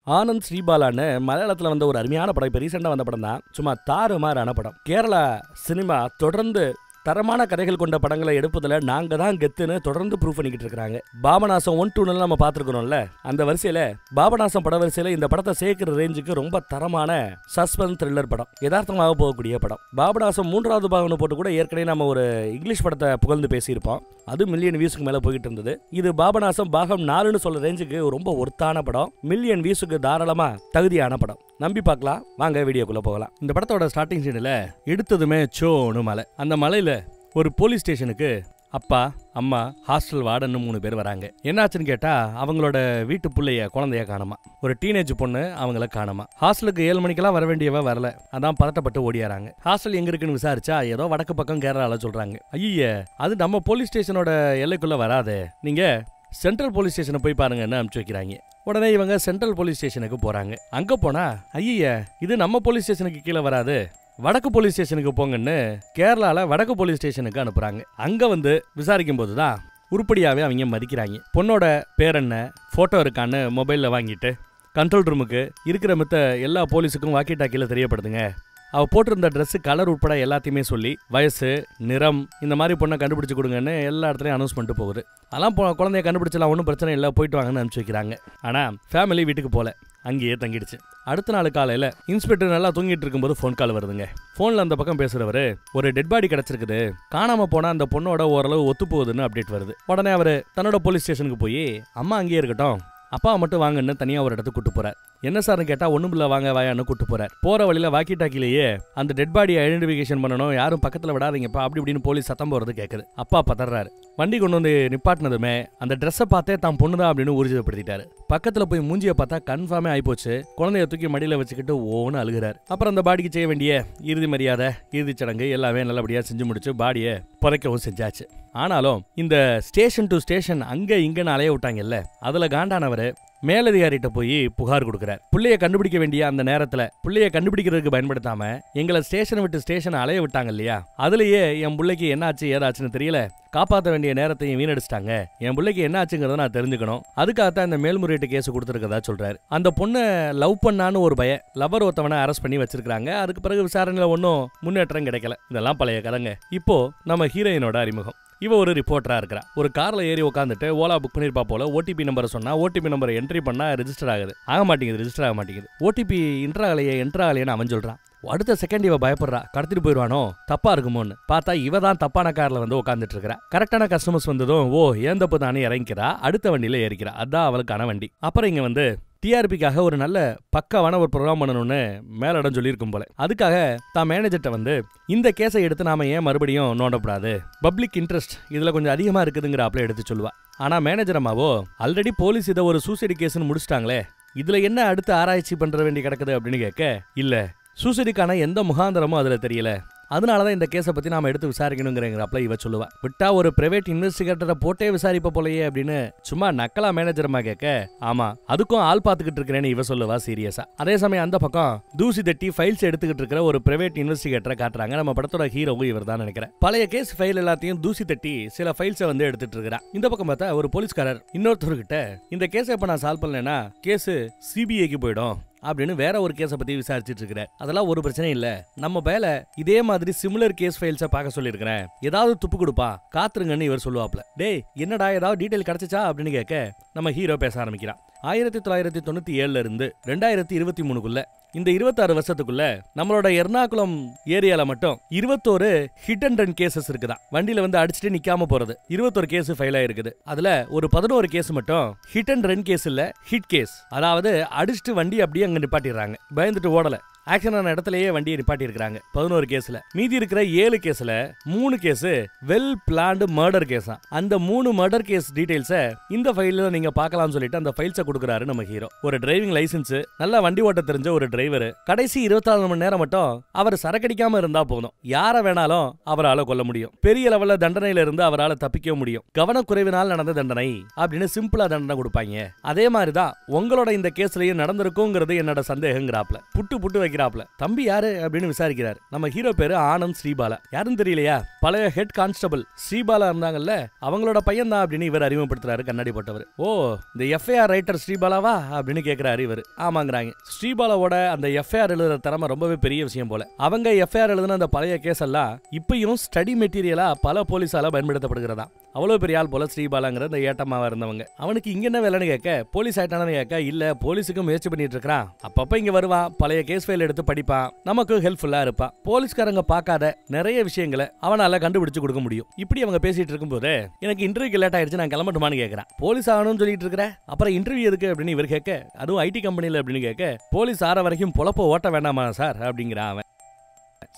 ஆனந்த் ஸ்ரீபாலான்னு மலையாளத்துல வந்த ஒரு அருமையான படம். இப்ப ரீசெண்டா வந்த படம் தான். சும்மா தாறுமாறான படம். கேரளா சினிமா தொடர்ந்து தரமான கதைகள் கொண்ட படங்களை எடுப்பதில் நாங்க தான் கெத்துன்னு தொடர்ந்து ப்ரூவ் பண்ணிக்கிட்டு இருக்காங்க. பாபநாசம் 1, 2 நம்ம பார்த்துருக்கோம்ல. அந்த வரிசையில பாபநாசம் பட வரிசையில இந்த படத்தை சேர்க்கிற ரேஞ்சுக்கு ரொம்ப தரமான சஸ்பென்ஸ் த்ரில்லர் படம், யதார்த்தமாக போகக்கூடிய படம். பாபநாசம் 3வது பாகம்னு போட்டு கூட ஏற்கனவே நம்ம ஒரு இங்கிலீஷ் படத்தை புகழ்ந்து பேசியிருப்போம். அது மில்லியன் வியூஸ்க்கு மேல போயிட்டு இருந்தது. இது பாபநாசம் பாகம் 4ன்னு சொல்ற ரேஞ்சுக்கு ரொம்ப ஒர்த்தான படம், மில்லியன் வியூஸுக்கு தாராளமா தகுதியான படம். நம்பி பார்க்கலாம். வாங்க வீடியோக்குள்ள போகலாம். இந்த படத்தோட ஸ்டார்டிங் சீன்ல எடுத்ததுமே சோனு மலை. அந்த மலையில ஒரு போலீஸ் ஸ்டேஷனுக்கு அப்பா, அம்மா, ஹாஸ்டல் வார்டன் 3 பேர் வராங்க. என்னாச்சுன்னு கேட்டா அவங்களோட வீட்டு பிள்ளைய குழந்தைய காணமா. ஒரு டீனேஜ் பொண்ணு அவங்கள காணமா. ஹாஸ்டலுக்கு 7 மணிக்கெல்லாம் வர வேண்டியவ வரல. அதான் பதட்டப்பட்டு ஓடியாராங்க. ஹாஸ்டல் எங்க இருக்குன்னு விசாரிச்சா ஏதோ வடக்கு பக்கம் கேரளால சொல்றாங்க. ஐய, அது நம்ம போலீஸ் ஸ்டேஷனோட எல்லைக்குள்ள வராது, நீங்க சென்ட்ரல் போலீஸ் ஸ்டேஷனை போய் பாருங்கன்னு அனுப்பிச்சு வைக்கிறாங்க. உடனே இவங்க சென்ட்ரல் போலீஸ் ஸ்டேஷனுக்கு போறாங்க. அங்க போனா ஐய, இது நம்ம போலீஸ் ஸ்டேஷனுக்கு கீழே வராது, வடக்கு போலீஸ் ஸ்டேஷனுக்கு போங்கன்னு கேரளால வடக்கு போலீஸ் ஸ்டேஷனுக்கு அனுப்புறாங்க. அங்க வந்து விசாரிக்கும் போதுதான் உருப்படியாவே அவங்க மதிக்கிறாங்க. பொண்ணோட பேர் என்ன, போட்டோ இருக்கான்னு மொபைல்ல வாங்கிட்டு கண்ட்ரோல் ரூமுக்கு இருக்கிற மித்த எல்லா போலீஸுக்கும் வாக்கி டாக்கில தெரியப்படுதுங்க. அவ போட்டிருந்த ட்ரெஸ் கலர் உட்பட எல்லாத்தையுமே சொல்லி வயசு, நிறம், இந்த மாதிரி பொண்ணை கண்டுபிடிச்சு கொடுங்கன்னு எல்லா இடத்துலையும் அனௌன்ஸ் பண்ணிட்டு போகுது. அதெல்லாம் குழந்தைய கண்டுபிடிச்சலாம், ஒன்றும் பிரச்சனை இல்லை, போயிட்டு வாங்கன்னு அனுப்பிச்சு வைக்கிறாங்க. ஆனா ஃபேமிலி வீட்டுக்கு போல, அங்கேயே தங்கிடுச்சு. அடுத்த நாள் காலையில இன்ஸ்பெக்டர் நல்லா தூங்கிட்டு இருக்கும்போது ஃபோன் கால் வருதுங்க. போன்ல அந்த பக்கம் பேசுறவரு, ஒரு டெட் பாடி கிடைச்சிருக்குது, காணாம போனா அந்த பொண்ணோட ஓரளவு ஒத்து போகுதுன்னு அப்டேட் வருது. உடனே அவரு தன்னோட போலீஸ் ஸ்டேஷனுக்கு போய் அம்மா அங்கேயே இருக்கட்டும், அப்பா மட்டும் வாங்கன்னு தனியா ஒரு இடத்துக்கு கூட்டு போறார். என்ன சார்னு கேட்டா ஒண்ணுமில்ல வாங்க வாயான்னு கூட்டு போறார். போற வழியில வாக்கி டாக்கிலேயே அந்த டெட் பாடியை ஐடென்டிஃபிகேஷன் பண்ணணும், யாரும் பக்கத்துல விடாதீங்கப்பா அப்படி இப்படின்னு போலீஸ் சத்தம் போறது கேக்குது. அப்பா பதறாரு. வண்டி கொண்டு வந்து நிப்பாட்டினதுமே அந்த ட்ரெஸ்ஸை பார்த்தே தான் பொண்ணுதான் அப்படின்னு ஊர்ஜிதப்படுத்திட்டாரு. பக்கத்துல போய் மூஞ்சிய பார்த்தா கன்ஃபார்மே ஆயிப்போச்சு. குழந்தைய தூக்கி மடியில வச்சுக்கிட்டு ஓன்னு அழுகிறார். அப்புறம் அந்த பாடிக்கு செய்ய வேண்டிய இறுதி மரியாதை, இறுதி சடங்கு எல்லாமே நல்லபடியா செஞ்சு முடிச்சு பாடியை புதைக்கவும் செஞ்சாச்சு. ஆனாலும் இந்த ஸ்டேஷன் டு ஸ்டேஷன் அங்க இங்கன்னு அலைய விட்டாங்கல்ல, அதுல காண்டானவரு மேலதிகாரிட்ட போய் புகார் கொடுக்கிறார். புள்ளைய கண்டுபிடிக்க வேண்டிய அந்த நேரத்துல புள்ளைய கண்டுபிடிக்கிறதுக்கு பயன்படுத்தாம எங்களை ஸ்டேஷன் விட்டு ஸ்டேஷன் அலைய விட்டாங்க இல்லையா, அதுலயே என் பிள்ளைக்கு என்னாச்சு ஏதாச்சுன்னு தெரியல, காப்பாற்ற வேண்டிய நேரத்தையும் வீணடிச்சிட்டாங்க, என் பிள்ளைக்கு என்ன ஆச்சுங்கிறத நான் தெரிஞ்சுக்கணும், அதுக்காகத்தான் இந்த மேல்முறையீட்டு கேஸ் கொடுத்துருக்கதா சொல்றாரு. அந்த பொண்ணை லவ் பண்ணான்னு ஒரு லவர் ஒருத்தவனை அரெஸ்ட் பண்ணி வச்சிருக்காங்க. அதுக்கு பிறகு விசாரணையில ஒன்னும் முன்னேற்றம் கிடைக்கல. இதெல்லாம் பழைய கதைங்க. இப்போ நம்ம ஹீரோயினோட அறிமுகம். இவ ஒரு ரிப்போர்ட்டரா இருக்கிறா. ஒரு கார்ல ஏறி உட்காந்துட்டு ஓலா புக் பண்ணிருப்பா போல. ஓடிபி நம்பரை சொன்னா ஓடிபி நம்பரை என்ட்ரி பண்ணா ரெஜிஸ்டர் ஆகுது, ஆக மாட்டேங்குது, ரெஜிஸ்டர் ஆக மாட்டேங்குது. ஓடிபி என்ட்ராகலையேன்னு அவன் சொல்றான். அடுத்த செகண்ட் இவ பயப்படுறா, கடத்திட்டு போயிடுவானோ, தப்பா இருக்குமோன்னு. பார்த்தா இவ தான் தப்பான கார்ல வந்து உட்காந்துட்டு இருக்கிறா. கரெக்டான கஸ்டமர்ஸ் வந்ததும் ஓ ஏன் தப்பு தானே இறங்கிக்கிறா, அடுத்த வண்டியில ஏறிக்கிறா. அதான் அவளுக்கான வண்டி. அப்புறம் இங்க வந்து டிஆர்பிக்காக ஒரு நல்ல பக்காவான ஒரு ப்ரோக்ராம் பண்ணணும்னு மேலிடம் சொல்லியிருக்கும் போல. அதுக்காக தான் மேனேஜர்ட்ட வந்து இந்த கேஸை எடுத்து நாம ஏன் மறுபடியும் நோண்டப்படாது, பப்ளிக் இன்ட்ரெஸ்ட் இதுல கொஞ்சம் அதிகமா இருக்குதுங்கிற அப்பல எடுத்து சொல்லுவா. ஆனா மேனேஜர் அம்மாவோ ஆல்ரெடி போலீஸ் இதை ஒரு சூசைடு கேஸ்ன்னு முடிச்சிட்டாங்களே, இதுல என்ன அடுத்து ஆராய்ச்சி பண்ற வேண்டி கிடக்குது அப்படின்னு கேட்க, இல்ல சூசைடுக்கான எந்த முகாந்திரமும் அதுல தெரியல, அதனாலதான் இந்த கேஸை பத்தி நாம எடுத்து விசாரிக்கணுங்கிறப்பல இவ சொல்லுவா. விட்டா ஒரு பிரைவேட் இன்வெஸ்டிகேட்டரை போட்டே விசாரிப்ப போலயே அப்படின்னு சும்மா நக்கலா மேனேஜரமா கேட்க, ஆமா அதுக்கும் ஆள் பாத்துக்கிட்டு இருக்கிறேன்னு இவ சொல்லுவா சீரியஸா. அதே சமயம் அந்த பக்கம் தூசி தட்டி ஃபைல்ஸ் எடுத்துக்கிட்டு இருக்கிற ஒரு பிரைவேட் இன்வெஸ்டிகேட்டரை காட்டுறாங்க. நம்ம படத்தோட ஹீரோவும் இவர் தான் நினைக்கிறேன். பழைய கேஸ் ஃபைல் எல்லாத்தையும் தூசி தட்டி சில ஃபைல்ஸை வந்து எடுத்துட்டு இருக்கிறா. இந்த பக்கம் பார்த்தா ஒரு போலீஸ்காரர் இன்னொருத்தர்கிட்ட இந்த கேஸை இப்ப நான் சால்வ் பண்ணலன்னா கேஸ் சிபிஐக்கு போயிடும் அப்படின்னு வேற ஒரு கேஸை பத்தி விசாரிச்சுட்டு இருக்கிறேன். அதெல்லாம் ஒரு பிரச்சனை இல்ல, நம்ம பேல இதே மாதிரி சிமிலர் கேஸ் ஃபைல்ஸை பார்க்க சொல்லியிருக்கிறேன், ஏதாவது துப்பு கொடுப்பா காத்துருங்கன்னு இவர் சொல்லுவாப்ல. டேய் என்னடா ஏதாவது டீடைல் கிடைச்சிச்சா அப்படின்னு கேட்க நம்ம ஹீரோ பேச ஆரம்பிக்கிறான். 1997 இருந்து 2023க்குள்ள இந்த 26 வருஷத்துக்குள்ள நம்மளோட எர்ணாகுளம் ஏரியால மட்டும் 21 ஹிட் அண்ட் ரன் கேசஸ் இருக்குதான். வண்டியில வந்து அடிச்சுட்டு நிக்காம போறது 21 கேஸ் ஃபைல் ஆயிருக்குது. அதுல ஒரு 11 கேஸ் மட்டும் ஹிட் அண்ட் ரன் கேஸ் இல்ல, ஹிட் கேஸ். அதாவது அடிச்சுட்டு வண்டி அப்படியே அங்க நிப்பாட்டிடுறாங்க, பயந்துட்டு ஓடல, ஆக்ஷன் ஆன இடத்துலயே வண்டியை நிப்பாட்டி இருக்காங்க 11 கேஸ்ல. மீதி இருக்கிற 7 கேஸ்ல 3 கேஸ் வெல் பிளான்டு மர்டர் கேஸா. அந்த 3 மர்டர் கேஸ் டீடைல்ஸை இந்த ஃபைல்ல நீங்க பார்க்கலாம்னு சொல்லிட்டு அந்த ஃபைல்ஸை கொடுக்குறாரு நம்ம ஹீரோ. ஒரு டிரைவிங் லைசன்ஸ், நல்லா வண்டி ஓட்ட தெரிஞ்ச ஒரு டிரைவர், கடைசி 24 மணி நேரம் மட்டும் அவர் சரக்கடிக்காம இருந்தா போதும், யாரை வேணாலும் அவரால் கொல்ல முடியும், பெரிய லெவல்ல தண்டனையில இருந்து அவரால் தப்பிக்க முடியும், கவனக்குறைவினால் நடந்த தண்டனை அப்படின்னு சிம்பிளா தண்டனை கொடுப்பாங்க. அதே மாதிரிதான் உங்களோட இந்த கேஸ்லயும் நடந்திருக்குங்கிறது என்னோட சந்தேகங்கிறாப்ல. புட்டு புட்டு வைக்க நிக்கிறாப்ல. தம்பி யாரு அப்படின்னு விசாரிக்கிறார். நம்ம ஹீரோ பேரு ஆனந்த் ஸ்ரீபாலா. யாருன்னு தெரியலையா? பழைய ஹெட் கான்ஸ்டபிள் ஸ்ரீபாலா இருந்தாங்கல்ல, அவங்களோட பையன் தான் அப்படின்னு இவர் அறிமுகப்படுத்துறாரு கண்ணாடி போட்டவர். ஓ, இந்த எஃப்ஐஆர் ரைட்டர் ஸ்ரீபாலாவா அப்படின்னு கேட்கிறாரு இவர். ஆமாங்கிறாங்க. ஸ்ரீபாலாவோட அந்த எஃப்ஐஆர் எழுதுற திறமை ரொம்பவே பெரிய விஷயம் போல. அவங்க எஃப்ஐஆர் எழுதுன அந்த பழைய கேஸ் எல்லாம் இப்பயும் ஸ்டடி மெட்டீரியலா பல போலீஸால பயன்படுத்தப்படுகிறதா. அவ்வளவு பெரிய ஆள் போல ஸ்ரீபாலாங்கிற இந்த ஏட்டமாவா இருந்தவங்க. அவனுக்கு இங்க என்ன வேலைன்னு கேட்க, போலீஸ் ஆயிட்டானு கேட்க, இல்ல போலீஸுக்கு முயற்சி பண்ணிட்டு இருக்கான். அப்பப்ப இங்க வருவான், பழைய கேஸ் ஃபைல் எடுத்து படிப்பான், நமக்கு ஹெல்ப்ஃபுல்லா இருப்பான். போலீஸ்காரங்க பார்க்காத நிறைய விஷயங்களை அவனால கண்டுபிடிச்சு கொடுக்க முடியும். இப்படி அவங்க பேசிட்டு இருக்கும்போது எனக்கு இன்டர்வியூ லேட் ஆயிடுச்சு, நான் கிளம்பட்டுமான்னு கேட்கறேன். போலீஸ் ஆகணும்னு சொல்லிட்டு இருக்கிற, அப்புறம் இன்டர்வியூ எதுக்கு அப்படின்னு இவர் கேட்க, அதுவும் ஐடி கம்பெனில அப்படின்னு கேட்க, போலீஸ் ஆற வரைக்கும் பொழப்ப ஓட்ட வேண்டாமா சார் அப்படிங்கிறான் அவன்.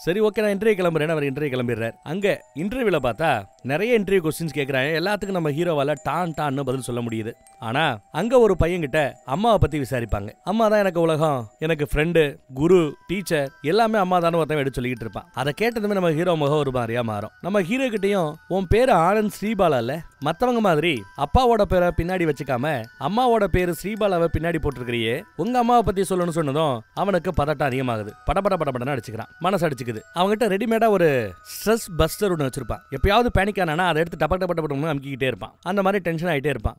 சரி ஓகே, நான் இன்டர்வியூ கிளம்புறேன். அவர் இன்டர்வியூ கிளம்பிடுறாரு. அங்க இன்டர்வியூல பார்த்தா நிறைய இன்டர்வியூ கொஸ்டின்ஸ் கேட்கறாங்க. எல்லாத்துக்கும் நம்ம ஹீரோவால டான்னு பதில் சொல்ல முடியுது. ஆனா அங்க ஒரு பையன் கிட்ட அம்மாவை பத்தி விசாரிப்பாங்க. அம்மா தான் எனக்கு உலகம், எனக்கு ஃப்ரெண்டு, குரு, டீச்சர் எல்லாமே அம்மா தான் ஒருத்தன் எடுத்து சொல்லிட்டு இருப்பான். அதை கேட்டதுமே நம்ம ஹீரோ முகம் ஒரு மாதிரியா மாறும். நம்ம ஹீரோ கிட்டையும் உன் பேரு ஆனந்த் ஸ்ரீபாலா இல்ல, மத்தவங்க மாதிரி அப்பாவோட பேரை பின்னாடி வச்சுக்காம அம்மாவோட பேரு ஸ்ரீபாலாவை பின்னாடி போட்டிருக்கிறியே, உங்க அம்மாவை பத்தி சொல்லணும்னு சொன்னதும் அவனுக்கு பதட்டம் அதிகமாகுது. படபடன்னு அடிச்சுக்கிறான். மனசு அடிச்சுக்குது. அவங்ககிட்ட ரெடிமேடா ஒரு ஸ்ட்ரெஸ் பஸ்டர் ஒன்று வச்சிருப்பான். எப்பயாவது பேனிக் ஆனா அதை எடுத்து டப்பட்டு அமுக்கிக்கிட்டே இருப்பான். அந்த மாதிரி டென்ஷன் ஆயிட்டே இருப்பான்.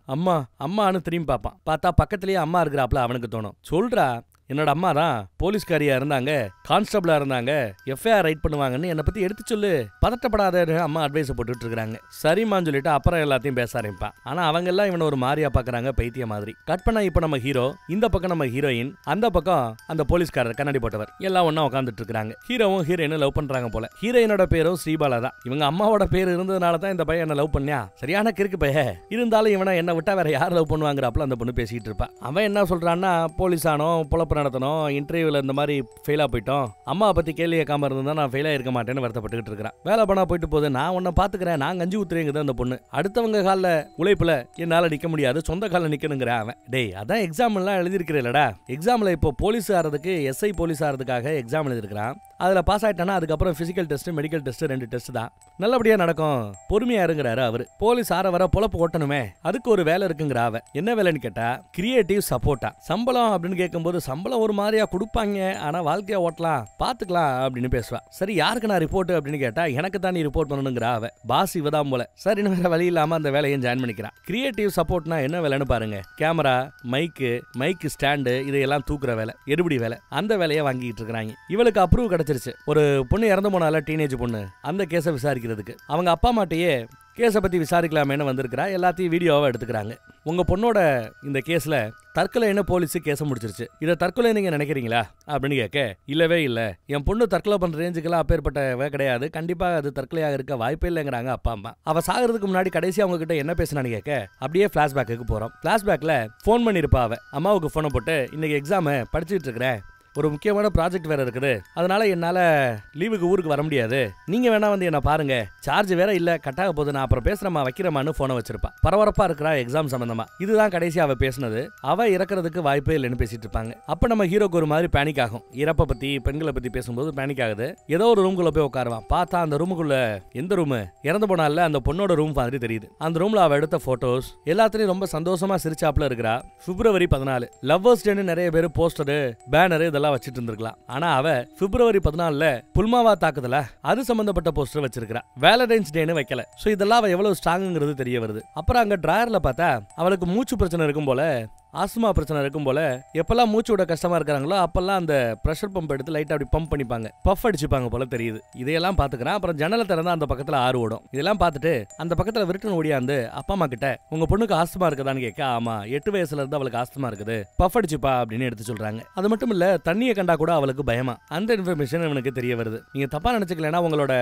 அம்மான்னு திரும்பி பார்ப்பான். பார்த்தா பக்கத்திலேயே அம்மா இருக்கிறாப்ல அவனுக்கு தோணும். சொல்றா, என்னோட அம்மா தான் போலீஸ்காரியா இருந்தாங்க, கான்ஸ்டபிளா இருந்தாங்க, எஃப்ஐஆர் ரைட் பண்ணுவாங்கன்னு என்னை பத்தி எடுத்து சொல்லு, பதட்டப்படாத அம்மா அட்வைஸ் போட்டுட்டு இருக்காங்க. சரிமான்னு சொல்லிட்டு அப்புறம் எல்லாத்தையும் பேச ஆரம்பிப்பான். ஆனா அவங்க எல்லாம் இவனை ஒரு மாதிரியா பாக்குறாங்க, பைத்திய மாதிரி. கட் பண்ணா இப்ப நம்ம ஹீரோ, இந்த பக்கம் நம்ம ஹீரோயின், அந்த பக்கம் அந்த போலீஸ்காரர் கண்ணாடி போட்டவர், எல்லாம் ஒண்ணா உட்காந்துட்டு இருக்காங்க. ஹீரோவும் ஹீரோயினும் லவ் பண்றாங்க போல. ஹீரோயினோட பேரும் ஸ்ரீபாலா தான். இவங்க அம்மாவோட பேர் இருந்ததுனால தான் இந்த பையன் என்ன லவ் பண்ணியா. சரியான கிறுக்கு பைய. இருந்தாலும் இவனை என்ன விட்டா வேற யார் லவ் பண்ணுவாங்கிறப்பல அந்த பொண்ணு பேசிட்டு இருப்பா. அவன் என்ன சொல்றான்னா, போலீஸ் ஆனோ, பொழப்பு நடத்தணும், இன்டர்வியூல இந்த மாதிரி ஃபெயிலா போயிட்டோம், அம்மா பத்தி கேள்வி கேட்காம இருந்தா நான் ஃபெயிலா இருக்க மாட்டேன்னு வருத்தப்பட்டுக்கிட்டு இருக்கிறான். வேலை பண்ணா போயிட்டு போகுது, நான் உன்னை பாத்துக்கிறேன், நான் கஞ்சி ஊத்துறேங்குது அந்த பொண்ணு. அடுத்தவங்க கால உழைப்புல என்னால நிக்க முடியாது, சொந்த கால நிக்கணுங்கிற அவன். டேய், அதான் எக்ஸாம் எல்லாம் எழுதிருக்கிறேன்லடா. எக்ஸாம்ல இப்போ போலீஸ் ஆறதுக்கு, எஸ்ஐ போலீஸ் ஆறதுக்காக எக்ஸாம் எழுதிருக்கிறான். அதுல பாஸ் ஆயிட்டானா அதுக்கப்புறம் physical test, medical test, 2 test தான். நல்லபடியா நடக்கும், பொறுமையா இருங்கிறாரு அவரு. போலீஸ் ஆற வர பொழப்பு ஓட்டணுமே, அதுக்கு ஒரு வேலை இருக்குங்கிற அவ. என்ன வேலைன்னு கேட்டா, கிரியேட்டிவ் சப்போர்ட்டா. சம்பளம் அப்படின்னு கேட்கும்போது சம்பளம் ஒரு மாதிரியா கொடுப்பாங்க, ஆனா வாழ்க்கையா ஓட்டலாம், பாத்துக்கலாம் அப்படின்னு பேசுவா. சரி, யாருக்கு நான் ரிப்போர்ட் அப்படின்னு கேட்டா, எனக்கு தான் நீ ரிப்போர்ட் பண்ணணுங்கிற அவ. பாஸ் இவதான் போல. சரி, வேற வழி இல்லாம அந்த வேலையை ஜாயின் பண்ணிக்கிறான். கிரியேட்டிவ் சப்போர்ட்னா என்ன வேலைன்னு பாருங்க. கேமரா, மைக்கு ஸ்டாண்டு, இதையெல்லாம் தூக்குற வேலை, எடுபடி வேலை. அந்த வேலையை வாங்கிட்டு இருக்காங்க. இவளுக்கு அப்ரூவ் கிடைச்சிருச்சு. ஒரு பொண்ணு இறந்து போனால, டீனேஜ் பொண்ணு, அந்த கேஸை விசாரிக்கிறதுக்கு அவங்க அப்பா அம்மாட்டையே கேஸை பத்தி விசாரிக்கலாமேன்னு வந்திருக்கிறா. எல்லாத்தையும் வீடியோவா எடுத்துக்கிறாங்க. உங்க பொண்ணோட இந்த கேஸ்ல தற்கொலை போலீஸ் கேஸை முடிச்சிருச்சு, இதை தற்கொலை நீங்க நினைக்கிறீங்களா அப்படின்னு கேட்க, இல்லவே இல்ல, என் பொண்ணு தற்கொலை பண்ற ரேஞ்சுக்கெல்லாம் அப்பேற்பட்டவே கிடையாது, கண்டிப்பா அது தற்கொலையாக இருக்க வாய்ப்பே இல்லைங்கிறாங்க அப்பா அம்மா. அவ சாகிறதுக்கு முன்னாடி கடைசி அவங்க கிட்ட என்ன பேசினான்னு கேட்க, அப்படியே பிளாஷ்பேக்கு போறோம். பிளாஷ்பேக்ல போன் பண்ணிருப்பா அவ. அம்மாவுக்கு போனை போட்டு, இன்னைக்கு எக்ஸாம் படிச்சுட்டு இருக்கிறேன், ஒரு முக்கியமான ப்ராஜெக்ட் வேற இருக்குது, அதனால என்னால லீவுக்கு ஊருக்கு வர முடியாது, நீங்க வேணா வந்து என்ன பாருங்க, சார்ஜ் வேற இல்ல, கட்டாக போது, நான் அப்புறம் பேசுறமா வைக்கிறமான்னு போனை வச்சிருப்பா. பரபரப்பா இருக்கிறா எக்ஸாம் சம்பந்தமா. இதுதான் கடைசி அவ பேசினது. அவ இறக்குறதுக்கு வாய்ப்பே இல்லைன்னு பேசிட்டு இருப்பாங்க. அப்ப நம்ம ஹீரோக்கு ஒரு மாதிரி பேனிக் ஆகும். இறப்ப பத்தி, பெண்களை பத்தி பேசும்போது பேனிக் ஆகுது. ஏதோ ஒரு ரூம்குள்ள போய் உட்காருவான். பார்த்தா அந்த ரூமுக்குள்ள, எந்த ரூம், இறந்து போனால அந்த பொண்ணோட ரூம் மாதிரி தெரியுது. அந்த ரூம்ல அவ எடுத்த போட்டோஸ் எல்லாத்தையும் ரொம்ப சந்தோஷமா சிரிச்சாப்ல இருக்கிறா. பிப்ரவரி 14 லவ்வர்ஸ் டேன்னு நிறைய பேர் போஸ்டரு, பேனரு இதெல்லாம் வச்சிட்டு இருந்திருக்கலாம். ஆனா அவ பிப்ரவரி 14 புல்மாவா தாக்குதல அது சம்பந்தப்பட்ட போஸ்டர் வச்சிருக்கா. வேலண்டைன்ஸ் டேன்னு வைக்கல. சோ இதெல்லாம் அவ எவ்வளவு ஸ்ட்ராங்ங்கிறது தெரிய வருது. அப்புறம் அங்க டிராயர்ல பார்த்தா அவளுக்கு மூச்சு பிரச்சனை இருக்கும் போல, ஆஸ்மா பிரச்சனை இருக்கும் போல, எப்பெல்லாம் மூச்சு விட கஷ்டமா இருக்காங்களோ அப்பெல்லாம் அந்த பிரஷர் பம்ப் எடுத்து லைட்டா அப்படி பம்ப் பண்ணிப்பாங்க, பஃப் அடிச்சுப்பாங்க போல தெரியுது. இதையெல்லாம் பாத்துக்கிறேன். அப்புறம் ஜன்னலை திறந்தா அந்த பக்கத்துல ஆறு ஓடும். இதெல்லாம் பார்த்துட்டு அந்த பக்கத்துல விருட்டன் ஓடியாந்து அப்பா அம்மா கிட்ட, உங்க பொண்ணுக்கு ஆஸ்துமா இருக்குதான்னு கேட்க, ஆமா 8 வயசுல இருந்து அவளுக்கு ஆஸ்துமா இருக்குது, பஃப் அடிச்சுப்பா அப்படின்னு எடுத்து சொல்றாங்க. அது மட்டும் இல்ல, தண்ணியை கண்டா கூட அவளுக்கு பயமா. அந்த இன்ஃபர்மேஷன் இவனுக்கு தெரிய வருது. நீங்க தப்பா நினைச்சுக்கலன்னா உங்களோட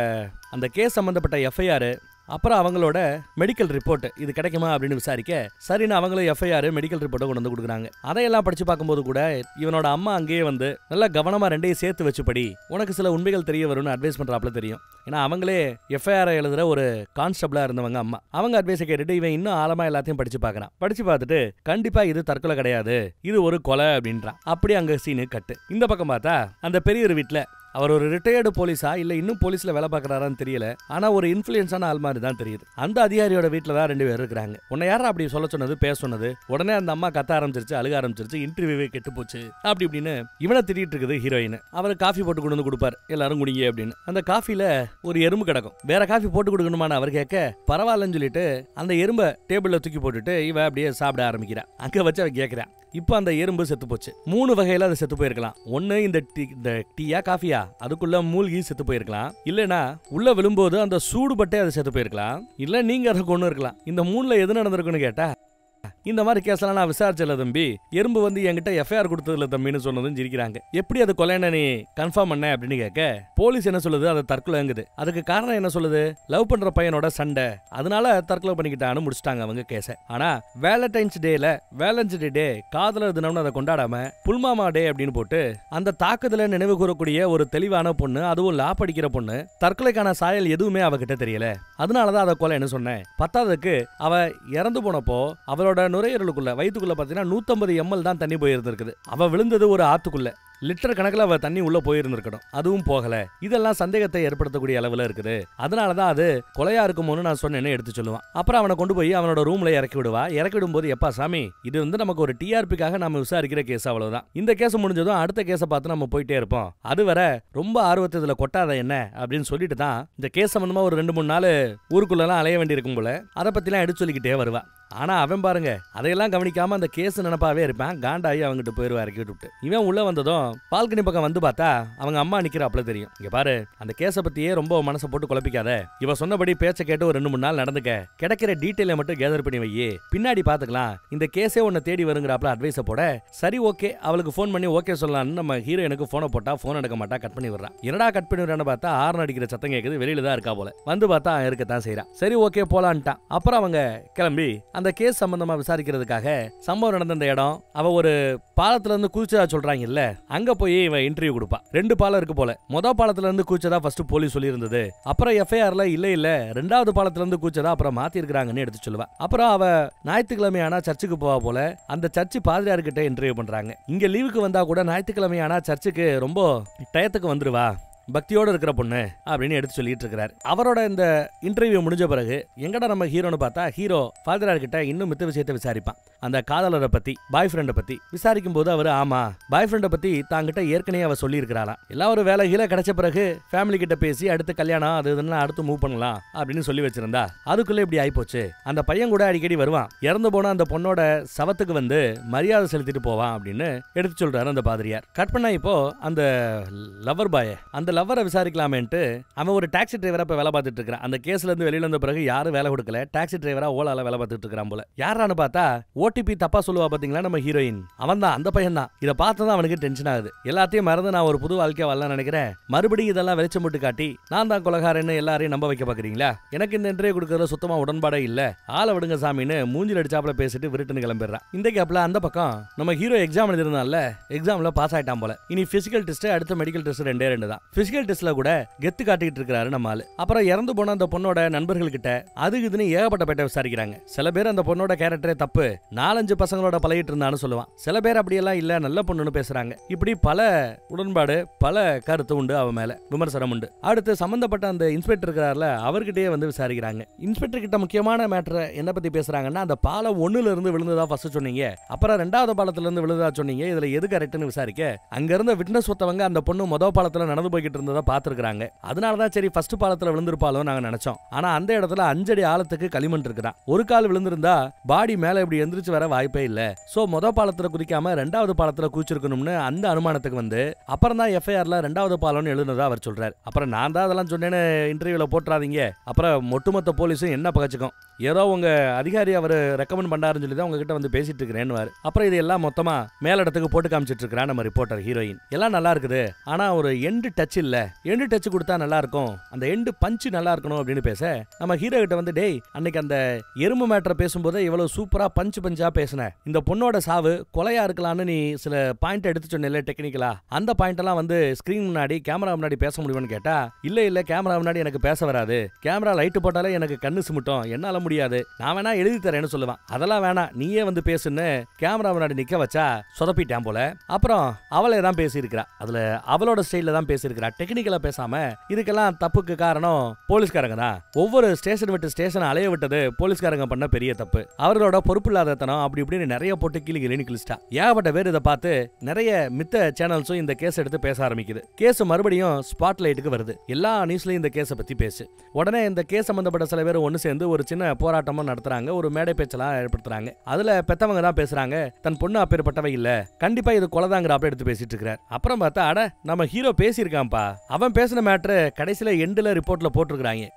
அந்த கேஸ் சம்பந்தப்பட்ட எஃப்ஐஆர், அப்புறம் அவங்களோட மெடிக்கல் ரிப்போர்ட் இது கிடைக்குமா அப்படின்னு விசாரிக்க, சரின்னு அவங்களும் எஃப்ஐஆர் மெடிக்கல் ரிப்போர்ட்டை கொண்டு வந்து கொடுக்குறாங்க. அதையெல்லாம் படிச்சு பார்க்கும்போது கூட இவனோட அம்மா அங்கேயே வந்து நல்லா கவனமா ரெண்டையும் சேர்த்து வச்சுப்படி, உனக்கு சில உண்மைகள் தெரிய வரும்னு அட்வைஸ் பண்றாப்ல தெரியும். ஏன்னா அவங்களே எஃப்ஐஆர் எழுதுற ஒரு கான்ஸ்டபிளா இருந்தவங்க அம்மா. அவங்க அட்வைஸை கேட்டுட்டு இவன் இன்னும் ஆழமா எல்லாத்தையும் படிச்சு பார்க்கறான். படிச்சு பார்த்துட்டு கண்டிப்பா இது தற்கொலை கிடையாது, இது ஒரு கொலை அப்படின்றான். அப்படி அங்க சீனு கட்டு. இந்த பக்கம் பார்த்தா அந்த பெரிய வீட்டுல அவர் ஒரு ரிட்டையர்டு போலீஸா இல்ல இன்னும் போலீஸ்ல வேலை பார்க்கறாரான்னு தெரியல. ஆனா ஒரு இன்ஃப்ளூயன்ஸான ஆள் மாதிரி தான் தெரியுது. அந்த அதிகாரியோட வீட்டுல தான் 2 பேர் இருக்காங்க. உன்னை யாரா அப்படி சொல்ல சொன்னது, பேச சொன்னது? உடனே அந்த அம்மா கத்த ஆரம்பிச்சிருச்சு, அழுக ஆரம்பிச்சிருச்சு, இன்டர்வியூவே கெட்டு போச்சு அப்படி இப்படின்னு இவனை திட்டிட்டு இருக்குது ஹீரோயின். அவர் காஃபி போட்டு கொண்டு வந்து கொடுப்பார், எல்லாரும் குடிங்க அப்படின்னு. அந்த காஃபில ஒரு எறும்பு கிடக்கும். வேற காஃபி போட்டு கொடுக்கணுமான்னு அவர் கேட்க பரவாயில்லன்னு சொல்லிட்டு அந்த எறும்பை டேபிள்ல தூக்கி போட்டுட்டு இவ அப்படியே சாப்பிட ஆரம்பிக்கிறா. அங்க வச்சு அவ கேட்கிறா. இப்போ அந்த எறும்பு செத்து போச்சு. 3 வகையில அது செத்து போயிருக்கலாம். ஒன்னு இந்த டீயா காஃபியா அதுக்குள்ள மூழ்கி செத்து போயிருக்கலாம். இல்லனா உள்ள விழும்போது அந்த சூடுபட்டே அது செத்து போயிருக்கலாம். இல்ல நீங்க அதை கொண்டு இருக்கலாம். இந்த 3ல எது நடந்திருக்குன்னு கேட்டா, இந்த மாதிரி கேஸ்லாம் நான் விசாரிச்சல தம்பி, எறும்பு வந்து என்கிட்ட எஃப்ஐஆர் கொடுத்ததுல தம்பின்னு சொன்னதும் சிரிக்கிறாங்க. எப்படி அது கொலைன்னு நீ கன்ஃபார்ம் பண்ண அப்படின்னு கேட்க போலீஸ் என்ன சொல்லுது, அது தற்கொலைங்குது. அதுக்கு காரணம் என்ன சொல்லுது, லவ் பண்ற பையனோட சண்டை, அதனால தற்கொலை பண்ணிக்கிட்டான்னு முடிச்சிட்டாங்க அவங்க கேஸ. ஆனா வேலண்டைன்ஸ் டே காதலர் தினம்னு அதை கொண்டாடாம புல்மாமா டே அப்படின்னு போட்டு அந்த தாக்குதலை நினைவு கூறக்கூடிய ஒரு தெளிவான பொண்ணு, அதுவும் லா படிக்கிற பொண்ணு, தற்கொலைக்கான சாயல் எதுவுமே அவகிட்ட தெரியல, அதனாலதான் அதை கொலைன்னு சொன்னேன். பத்தாவதுக்கு அவ இறந்து போனப்போ அவளோட நுரையீரலுக்குள்ள வயிற்றுக்குள்ள பாத்தீங்கன்னா 150 ml தான் தண்ணி போயிருந்திருக்குது. அவ விழுந்தது ஒரு ஆத்துக்குள்ள, லிட்டர் கணக்கில் அவ தண்ணி உள்ள போயிருந்திருக்கணும், அதுவும் போகல. இதெல்லாம் சந்தேகத்தை ஏற்படுத்தக்கூடிய அளவுல இருக்குது. அதனாலதான் அது கொலையா இருக்குமோன்னு நான் சொன்னேன்னு எடுத்து சொல்லுவான். அப்புறம் அவனை கொண்டு போய் அவனோட ரூம்ல இறக்கி விடுவா. இறக்கி விடும்போது, எப்பா சாமி, இது வந்து நமக்கு ஒரு டிஆர்பிக்காக நம்ம விசாரிக்கிற கேஸ், அவ்வளவுதான். இந்த கேஸ் முடிஞ்சதும் அடுத்த கேஸை பார்த்து நம்ம போயிட்டே இருப்போம். அது வர ரொம்ப ஆர்வத்தை இதுல கொட்டாத என்ன அப்படின்னு சொல்லிட்டு தான் இந்த கேஸ் சம்பந்தமா ஒரு 2-3 நாள் ஊருக்குள்ளலாம் அலைய வேண்டி இருக்கும் போல அதை பத்திலாம் எடுத்து சொல்லிக்கிட்டே வருவா. ஆனா அவன் பாருங்க அதையெல்லாம் கவனிக்காம அந்த கேஸ் நினைப்பாவே இருப்பான். காண்டாயி அவங்கிட்ட போயிருவா இறக்கி விட்டு. இவன் உள்ள வந்ததும் பால்கனி பக்கம் வந்து பார்த்தா அவங்க அம்மா நிக்கிறாப்ல தெரியும். இங்க பாரு, அந்த கேஸை பத்தியே ரொம்ப மனசை போட்டு குழப்பிக்காத. இவ சொன்னபடி பேச்ச கேட்டு ஒரு 2-3 நாள் நடந்துக்க. கிடைக்கிற டீட்டெயிலை மட்டும் கேதர் பண்ணி வையே, பின்னாடி பாத்துக்கலாம். இந்த கேஸே உன்னை தேடி வருங்கிறாப்ல அட்வைஸ போட, சரி ஓகே அவளுக்கு போன் பண்ணி ஓகே சொல்லலாம்னு நம்ம ஹீரோயினுக்கு போனை போட்டா போன் எடுக்க மாட்டா, கட் பண்ணி விடுறான். என்னடா கட் பண்ணி விடுறான்னு பார்த்தா ஹார்ன் அடிக்கிற சத்தம் கேக்குது, வெளியில தான் இருக்கா போல. வந்து பார்த்தா இருக்கத்தான் செய்யறான். சரி ஓகே போலான்ட்டான். அப்புறம் அவங்க கிளம்பி அந்த கேஸ் சம்பந்தமா விசாரிக்கிறதுக்காக சம்பவம் நடந்த இந்த இடம், அவ ஒரு பாலத்துல இருந்து குதிச்சதா சொல்றாங்க இல்ல, அங்க போய் இவன் இன்டர்வியூ கொடுப்பா. 2 பாலம் இருக்கு போல. முதல் பாலத்துல இருந்து குதிச்சதா ஃபர்ஸ்ட் போலீஸ் சொல்லி இருந்தது. அப்புறம் எஃப்ஐஆர்ல இல்ல 2வது பாலத்துல இருந்து குதிச்சதா அப்புறம் மாத்தி இருக்காங்கன்னு எடுத்து சொல்லுவா. அப்புறம் அவ ஞாயிற்றுக்கிழமையானா சர்ச்சுக்கு போவா போல. அந்த சர்ச்சு பாதிரியார்கிட்ட இன்டர்வியூ பண்றாங்க. இங்க லீவுக்கு வந்தா கூட ஞாயிற்றுக்கிழமையானா சர்ச்சுக்கு ரொம்ப டயத்துக்கு வந்துருவா, பக்தியோட இருக்கிற பொண்ணு அப்படின்னு எடுத்து சொல்லிட்டு இருக்கிறார். அவரோட இந்த இன்டர்வியூ முடிஞ்ச பிறகு எங்கடா நம்ம ஹீரோன்னு பார்த்தா, ஹீரோ ஃபாதரார் கிட்ட இன்னும் மித்த விஷயத்தை விசாரிப்பான். அந்த காதலரை பத்தி, பாய் ஃப்ரெண்டை பத்தி விசாரிக்கும் போது அவரு ஆமா பாய் ஃப்ரெண்டை பத்தி தாங்கிட்ட ஏற்கனவே அவ சொல்லி இருக்கிறாளாம். எல்லாம் ஒரு வேலை கீழே கிடைச்ச பிறகு ஃபேமிலி கிட்ட பேசி அடுத்து கல்யாணம் அது இதெல்லாம் அடுத்து மூவ் பண்ணலாம் அப்படின்னு சொல்லி வச்சிருந்தா, அதுக்குள்ள இப்படி ஆயிப்போச்சு. அந்த பையன் கூட அடிக்கடி வருவான், இறந்து போன அந்த பொண்ணோட சவத்துக்கு வந்து மரியாதை செலுத்திட்டு போவான் அப்படின்னு எடுத்து சொல்றாரு அந்த பாதிரியார். கட் பண்ணா இப்போ அந்த லவர் பாய, அந்த லவ்வரை விசாரிக்கலாமேன்ட்டு அவன் ஒரு டாக்ஸி டிரைவரா இப்ப வேலை பார்த்துட்டு இருக்கான். அந்த கேஸ்ல இருந்து வெளியில வந்த பிறகு யாரும் வேலை கொடுக்கல, டாக்ஸி டிரைவரா ஓலால வேலை பார்த்துட்டு இருக்கான் போல. யாரான்னு பார்த்தா ஓடிபி தப்பா சொல்லுவா பாத்தீங்களா நம்ம ஹீரோயின், அவன் தான், அந்த பையன் தான். இதை பார்த்ததான் அவனுக்கு டென்ஷன் ஆகுது. எல்லாத்தையும் மறந்து நான் ஒரு புது வாழ்க்கைய வரலாம் நினைக்கிறேன், மறுபடியும் இதெல்லாம் வெளிச்சம் போட்டு காட்டி நான் தான் கொலகாரன்னு எல்லாரையும் நம்ப வைக்க பாக்குறீங்களா, எனக்கு இந்த இன்டர்வியூ கொடுக்கறதுல சுத்தமா உடன்பாடே இல்ல, ஆளை விடுங்க சாமின்னு மூஞ்சில் அடிச்சாப்புல பேசிட்டு விருட்டுன்னு கிளம்பிடுறான். இந்த கேப்ல அந்த பக்கம் நம்ம ஹீரோ எக்ஸாம் எழுதிருந்தால, எக்ஸாம்ல பாஸ் ஆயிட்டான் போல. இனி பிசிக்கல் டெஸ்ட் அடுத்த மெடிக்கல் டெஸ்ட் 2 தான். பிசிக்கல் டெஸ்ட்ல கூட கெத்து காட்டிட்டு இருக்காரு நம்ம ஆளு. அப்புறம் இறந்து போன அந்த பொண்ணோட நண்பர்கள் கிட்ட அது இதுன்னு ஏகப்பட்ட பேட்ட விசாரிக்கிறாங்க. சில பேர் அந்த பொண்ணோட கேரக்டரே தப்பு, 4-5 பசங்களோட பழகிட்டு இருந்தான்னு சொல்லுவான். சில பேர் அப்படியெல்லாம் இல்ல நல்ல பொண்ணுன்னு பேசுறாங்க. இப்படி பல உடன்பாடு, பல கருத்து உண்டு, அவ மேல விமர்சனம் உண்டு. அடுத்து சம்பந்தப்பட்ட அந்த இன்ஸ்பெக்டர் இருக்கிறார்ல, அவர்கிட்டயே வந்து விசாரிக்கிறாங்க. இன்ஸ்பெக்டர் கிட்ட முக்கியமான மேட்டர் என்ன பத்தி பேசுறாங்கன்னா, அந்த பாலம் 1ல இருந்து விழுந்ததா ஃபர்ஸ்ட் சொன்னீங்க, அப்புறம் 2வது பாலத்துல இருந்து விழுந்ததா சொன்னீங்க, இதுல எது கரெக்ட்னு விசாரிக்க அங்க இருந்த விட்னஸ் ஒருத்தவங்க அந்த பொண்ணு முதல் பாலத்துல நடந்து போய்கிட்டு இருந்ததா பாத்துருக்காங்க. அதனாலதான் சரி ஃபர்ஸ்ட் பாலத்துல விழுந்திருப்பாலோ நாங்க நினைச்சோம். ஆனா அந்த இடத்துல 5 அடி ஆழத்துக்கு களிமண் இருக்குதான். ஒரு கால் விழுந்திருந்தா பாடி மேல இப்படி எந்திரிச்சு வர வாய்ப்பே இல்ல. சோ முதல் பாலத்துல குதிக்காம 2வது பாலத்துல குதிச்சிருக்கணும்னு அந்த அனுமானத்துக்கு வந்து அப்புறம் தான் எஃப்ஐஆர்ல 2வது பாலம்னு எழுதுனதா அவர் சொல்றாரு. அப்புறம் நான் தான் அதெல்லாம் சொன்னேன்னு இன்டர்வியூல போட்டுறாதீங்க, அப்புறம் ஒட்டுமொத்த போலீஸும் என்ன பகச்சுக்கும், ஏதோ உங்க அதிகாரி அவர் ரெக்கமெண்ட் பண்ணாருன்னு சொல்லி தான் உங்ககிட்ட வந்து பேசிட்டு இருக்கிறேன்னு. அப்புறம் இது எல்லாம் மொத்தமா மேலிடத்துக்கு போட்டு காமிச்சிட்டு இருக்கிறான் நம்ம ரிப்போர்ட்டர். ஹீரோயின் எல்லாம் நல்லா இருக்குது, ஆனா ஒரு எண்டு டச் இல்ல, எண்டு டச் கொடுத்தா நல்லா இருக்கும், அந்த எண்டு பஞ்சு நல்லா இருக்கணும் அப்படின்னு பேச நம்ம ஹீரோ கிட்ட வந்து, டேய் அன்னைக்கு அந்த எறும்பு மேட்டர் பேசும்போது இவ்வளவு சூப்பரா பஞ்சா பேசின, இந்த பொண்ணோட சாவு கொலையா இருக்கலாம்னு நீ சில பாயிண்ட் எடுத்து சொன்ன டெக்னிக்கலா, அந்த பாயிண்ட் எல்லாம் வந்து ஸ்கிரீன் முன்னாடி கேமரா முன்னாடி பேச முடியும்னு கேட்டா, இல்ல கேமரா முன்னாடி எனக்கு பேச வராது, கேமரா லைட் போட்டாலே எனக்கு கண்ணு சிமிட்டும், என்னால முடியாது, நான் வேணா எழுதி தரேன்னு சொல்லுவான். அதெல்லாம் வேணாம் நீயே வந்து பேசுன்னு கேமரா முன்னாடி நிக்க வச்சா சொதப்பிட்டான் போல. அப்புறம் அவளே தான் பேசியிருக்கிறா, அதுல அவளோட ஸ்டைல தான் பேசியிருக்கிறா, டெக்னிக்கலா பேசாம இதுக்கெல்லாம் தப்புக்கு காரணம் போலீஸ்காரங்க தான். ஒவ்வொரு ஸ்டேஷன் விட்டு ஸ்டேஷன் அலைய விட்டது போலீஸ்காரங்க பண்ண பெரிய தப்பு. அவர்களோட பொறுப்பு இல்லாதத்தனம் அப்படி இப்படின்னு நிறைய போட்டு கிளிஸ்டா ஏகப்பட்ட பேர் இதை பார்த்து நிறைய மித்த சேனல்ஸும் இந்த கேஸ் எடுத்து பேச ஆரம்பிக்குது. கேஸ் மறுபடியும் ஸ்பாட் லைட்டுக்கு வருது. எல்லா நியூஸ்லயும் இந்த கேஸை பத்தி பேசு. உடனே இந்த கேஸ் சம்பந்தப்பட்ட சில பேர் ஒன்னு சேர்ந்து ஒரு சின்ன போராட்டமும் நடத்துறாங்க. ஒரு மேடை பேச்செல்லாம் ஏற்படுத்துறாங்க. அதுல பெத்தவங்க தான் பேசுறாங்க, தன் பொண்ணு அப்பேற்பட்டவை இல்ல, கண்டிப்பா இது கொலைதாங்கிறாப்ல எடுத்து பேசிட்டு இருக்கிறார். அப்புறம் பார்த்தா அட நம்ம ஹீரோ பேசியிருக்கான்ப்பா, அவன் பேசின மேட்ரு கடைசியில எண்டுல ரிப்போர்ட்ல போட்டிருக்காங்க.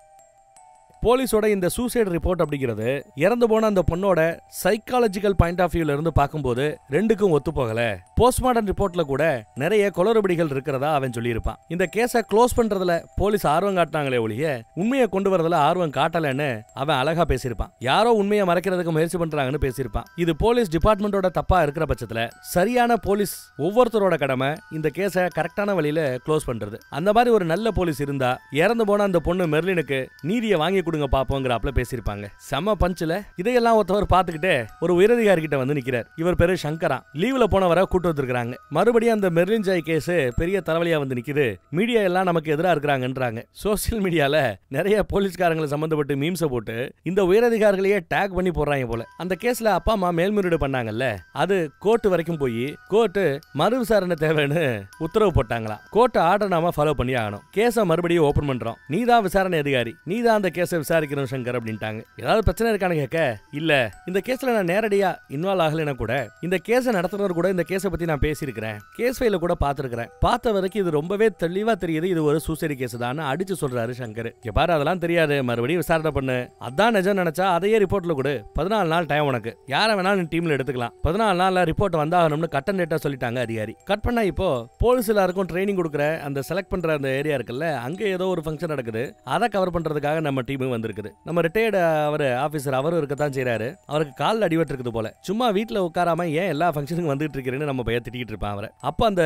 போலீஸோட இந்த சூசைட் ரிப்போர்ட் அப்படிங்கிறது இறந்து போன அந்த பொண்ணோட சைக்காலஜிக்கல் பாயிண்ட் ஆஃப் வியூல இருந்து பார்க்கும்போது ரெண்டுக்கும் ஒத்து போகல. போஸ்ட்மார்டம் ரிப்போர்ட்ல கூட நிறைய குளறுபடிகள் இருக்கிறதா அவன் சொல்லியிருப்பான். இந்த கேஸை க்ளோஸ் பண்றதுல போலீஸ் ஆர்வம் காட்டினாங்களே ஒழிய உண்மையை கொண்டு வரதுல ஆர்வம் காட்டலன்னு அவன் அழகா பேசியிருப்பான். யாரோ உண்மையை மறைக்கிறதுக்கு முயற்சி பண்றாங்கன்னு பேசியிருப்பான். இது போலீஸ் டிபார்ட்மெண்டோட தப்பா இருக்கிற பட்சத்துல சரியான போலீஸ் ஒவ்வொருத்தரோட கடமை இந்த கேஸை கரெக்டான வழியில க்ளோஸ் பண்றது. அந்த மாதிரி ஒரு நல்ல போலீஸ் இருந்தா இறந்து போன அந்த பொண்ணு மெர்லினுக்கு நீதியை வாங்கி கொடுங்க பாப்போங்கிறாப்ல பேசியிருப்பாங்க. செம பஞ்சுல இதையெல்லாம் ஒருத்தவர் பார்த்துக்கிட்டே ஒரு உயரதிகாரி கிட்ட வந்து நிக்கிறார். இவர் பேரு சங்கரா. லீவ்ல போனவரை கூட்டு வந்திருக்காங்க. மறுபடியும் அந்த மெர்லின் ஜாய் கேஸ் பெரிய தலைவலியா வந்து நிக்குது. மீடியா எல்லாம் நமக்கு எதிராக இருக்கிறாங்கன்றாங்க. சோசியல் மீடியால நிறைய போலீஸ்காரங்களை சம்பந்தப்பட்டு மீம்ஸை போட்டு இந்த உயரதிகாரிகளையே டேக் பண்ணி போடுறாங்க போல. அந்த கேஸ்ல அப்பா அம்மா மேல்முறையீடு பண்ணாங்கல்ல, அது கோர்ட்டு வரைக்கும் போய் கோர்ட்டு மறு விசாரணை தேவைன்னு உத்தரவு போட்டாங்களா. கோர்ட்டு ஆர்டர் நாம ஃபாலோ பண்ணி ஆகணும். கேஸை மறுபடியும் ஓபன் பண்றோம், நீதான் விசாரணை அதிகாரி, நீதான் அந்த கேஸை விசாரிக்கணும் சங்கர் அப்படின்ட்டாங்க. ஏதாவது பிரச்சனை இருக்கானு கேட்க, இல்ல இந்த கேஸ்ல நான் நேரடியா இன்வால்வ் ஆகலைன்னா கூட இந்த கேஸை நடத்துறவர் கூட இந்த கேஸை பத்தி நான் பேசியிருக்கிறேன், கேஸ் ஃபைல கூட பார்த்திருக்கிறேன், பார்த்த வரைக்கும் இது ரொம்பவே தெளிவா தெரியுது இது ஒரு சூசைட் கேஸ் தான் அடிச்சு சொல்றாரு சங்கர். பாரு அதெல்லாம் தெரியாது, மறுபடியும் விசாரணை பண்ணு, அதான் நிஜம் நினைச்சா அதையே ரிப்போர்ட்ல கொடு, 14 நாள் டைம் உனக்கு, யாரை வேணாலும் டீம்ல எடுத்துக்கலாம், 14 நாள்ல ரிப்போர்ட் வந்தாகணும்னு கட் அண்ட் டேட்டா சொல்லிட்டாங்க அதிகாரி. கட் பண்ணா இப்போ போலீஸ் எல்லாருக்கும் ட்ரைனிங் கொடுக்குற அந்த செலக்ட் பண்ற அந்த ஏரியா இருக்குல்ல, அங்க ஏதோ ஒரு ஃபங்க்ஷன் நடக்குது, அதை கவர் பண்றதுக்காக நம்ம டீம் வந்திருக்குது. நம்ம ரிட்டையர்டு அவர் ஆபீசர் அவரும் இருக்கத்தான் செய்யறாரு. அவருக்கு கால் அடிபட்டு இருக்குது போல. சும்மா வீட்டுல உட்காராம ஏன் எல்லா ஃபங்க்ஷனுக்கும் வந்துட்டு இருக்கிறேன்னு நம்ம பையன் திட்டிட்டு இருப்பான் அவரை. அப்ப அந்த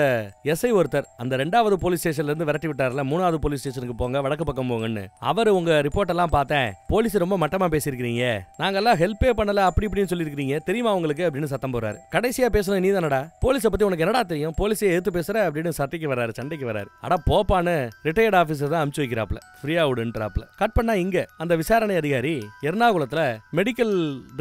எஸ்ஐ ஒருத்தர் அந்த 2வது போலீஸ் ஸ்டேஷன்ல இருந்து விரட்டி விட்டார்ல, 3வது போலீஸ் ஸ்டேஷனுக்கு போங்க, வடக்கு பக்கம் போங்கன்னு. அவர் உங்க ரிப்போர்ட் எல்லாம் பார்த்தேன், போலீஸ் ரொம்ப மட்டமா பேசியிருக்கீங்க, நாங்கெல்லாம் ஹெல்ப்பே பண்ணல அப்படி இப்படின்னு சொல்லிருக்கீங்க, தெரியுமா உங்களுக்கு அப்படின்னு சத்தம் போறாரு. கடைசியா பேசுன நீ தானடா, போலீஸை பத்தி உனக்கு என்னடா தெரியும், போலீஸை எடுத்து பேசுற அப்படின்னு சட்டைக்கு வராரு, சண்டைக்கு வராரு. அட போப்பான்னு ரிட்டையர்ட் ஆபீசர் தான் அனுப்பிச்சு வைக்கிறாப்ல, ஃப்ரீயா விடுன்றாப்ல. கட் பண்ணா இங்க அந்த விசாரணை அதிகாரி எர்ணாகுளத்துல மெடிக்கல்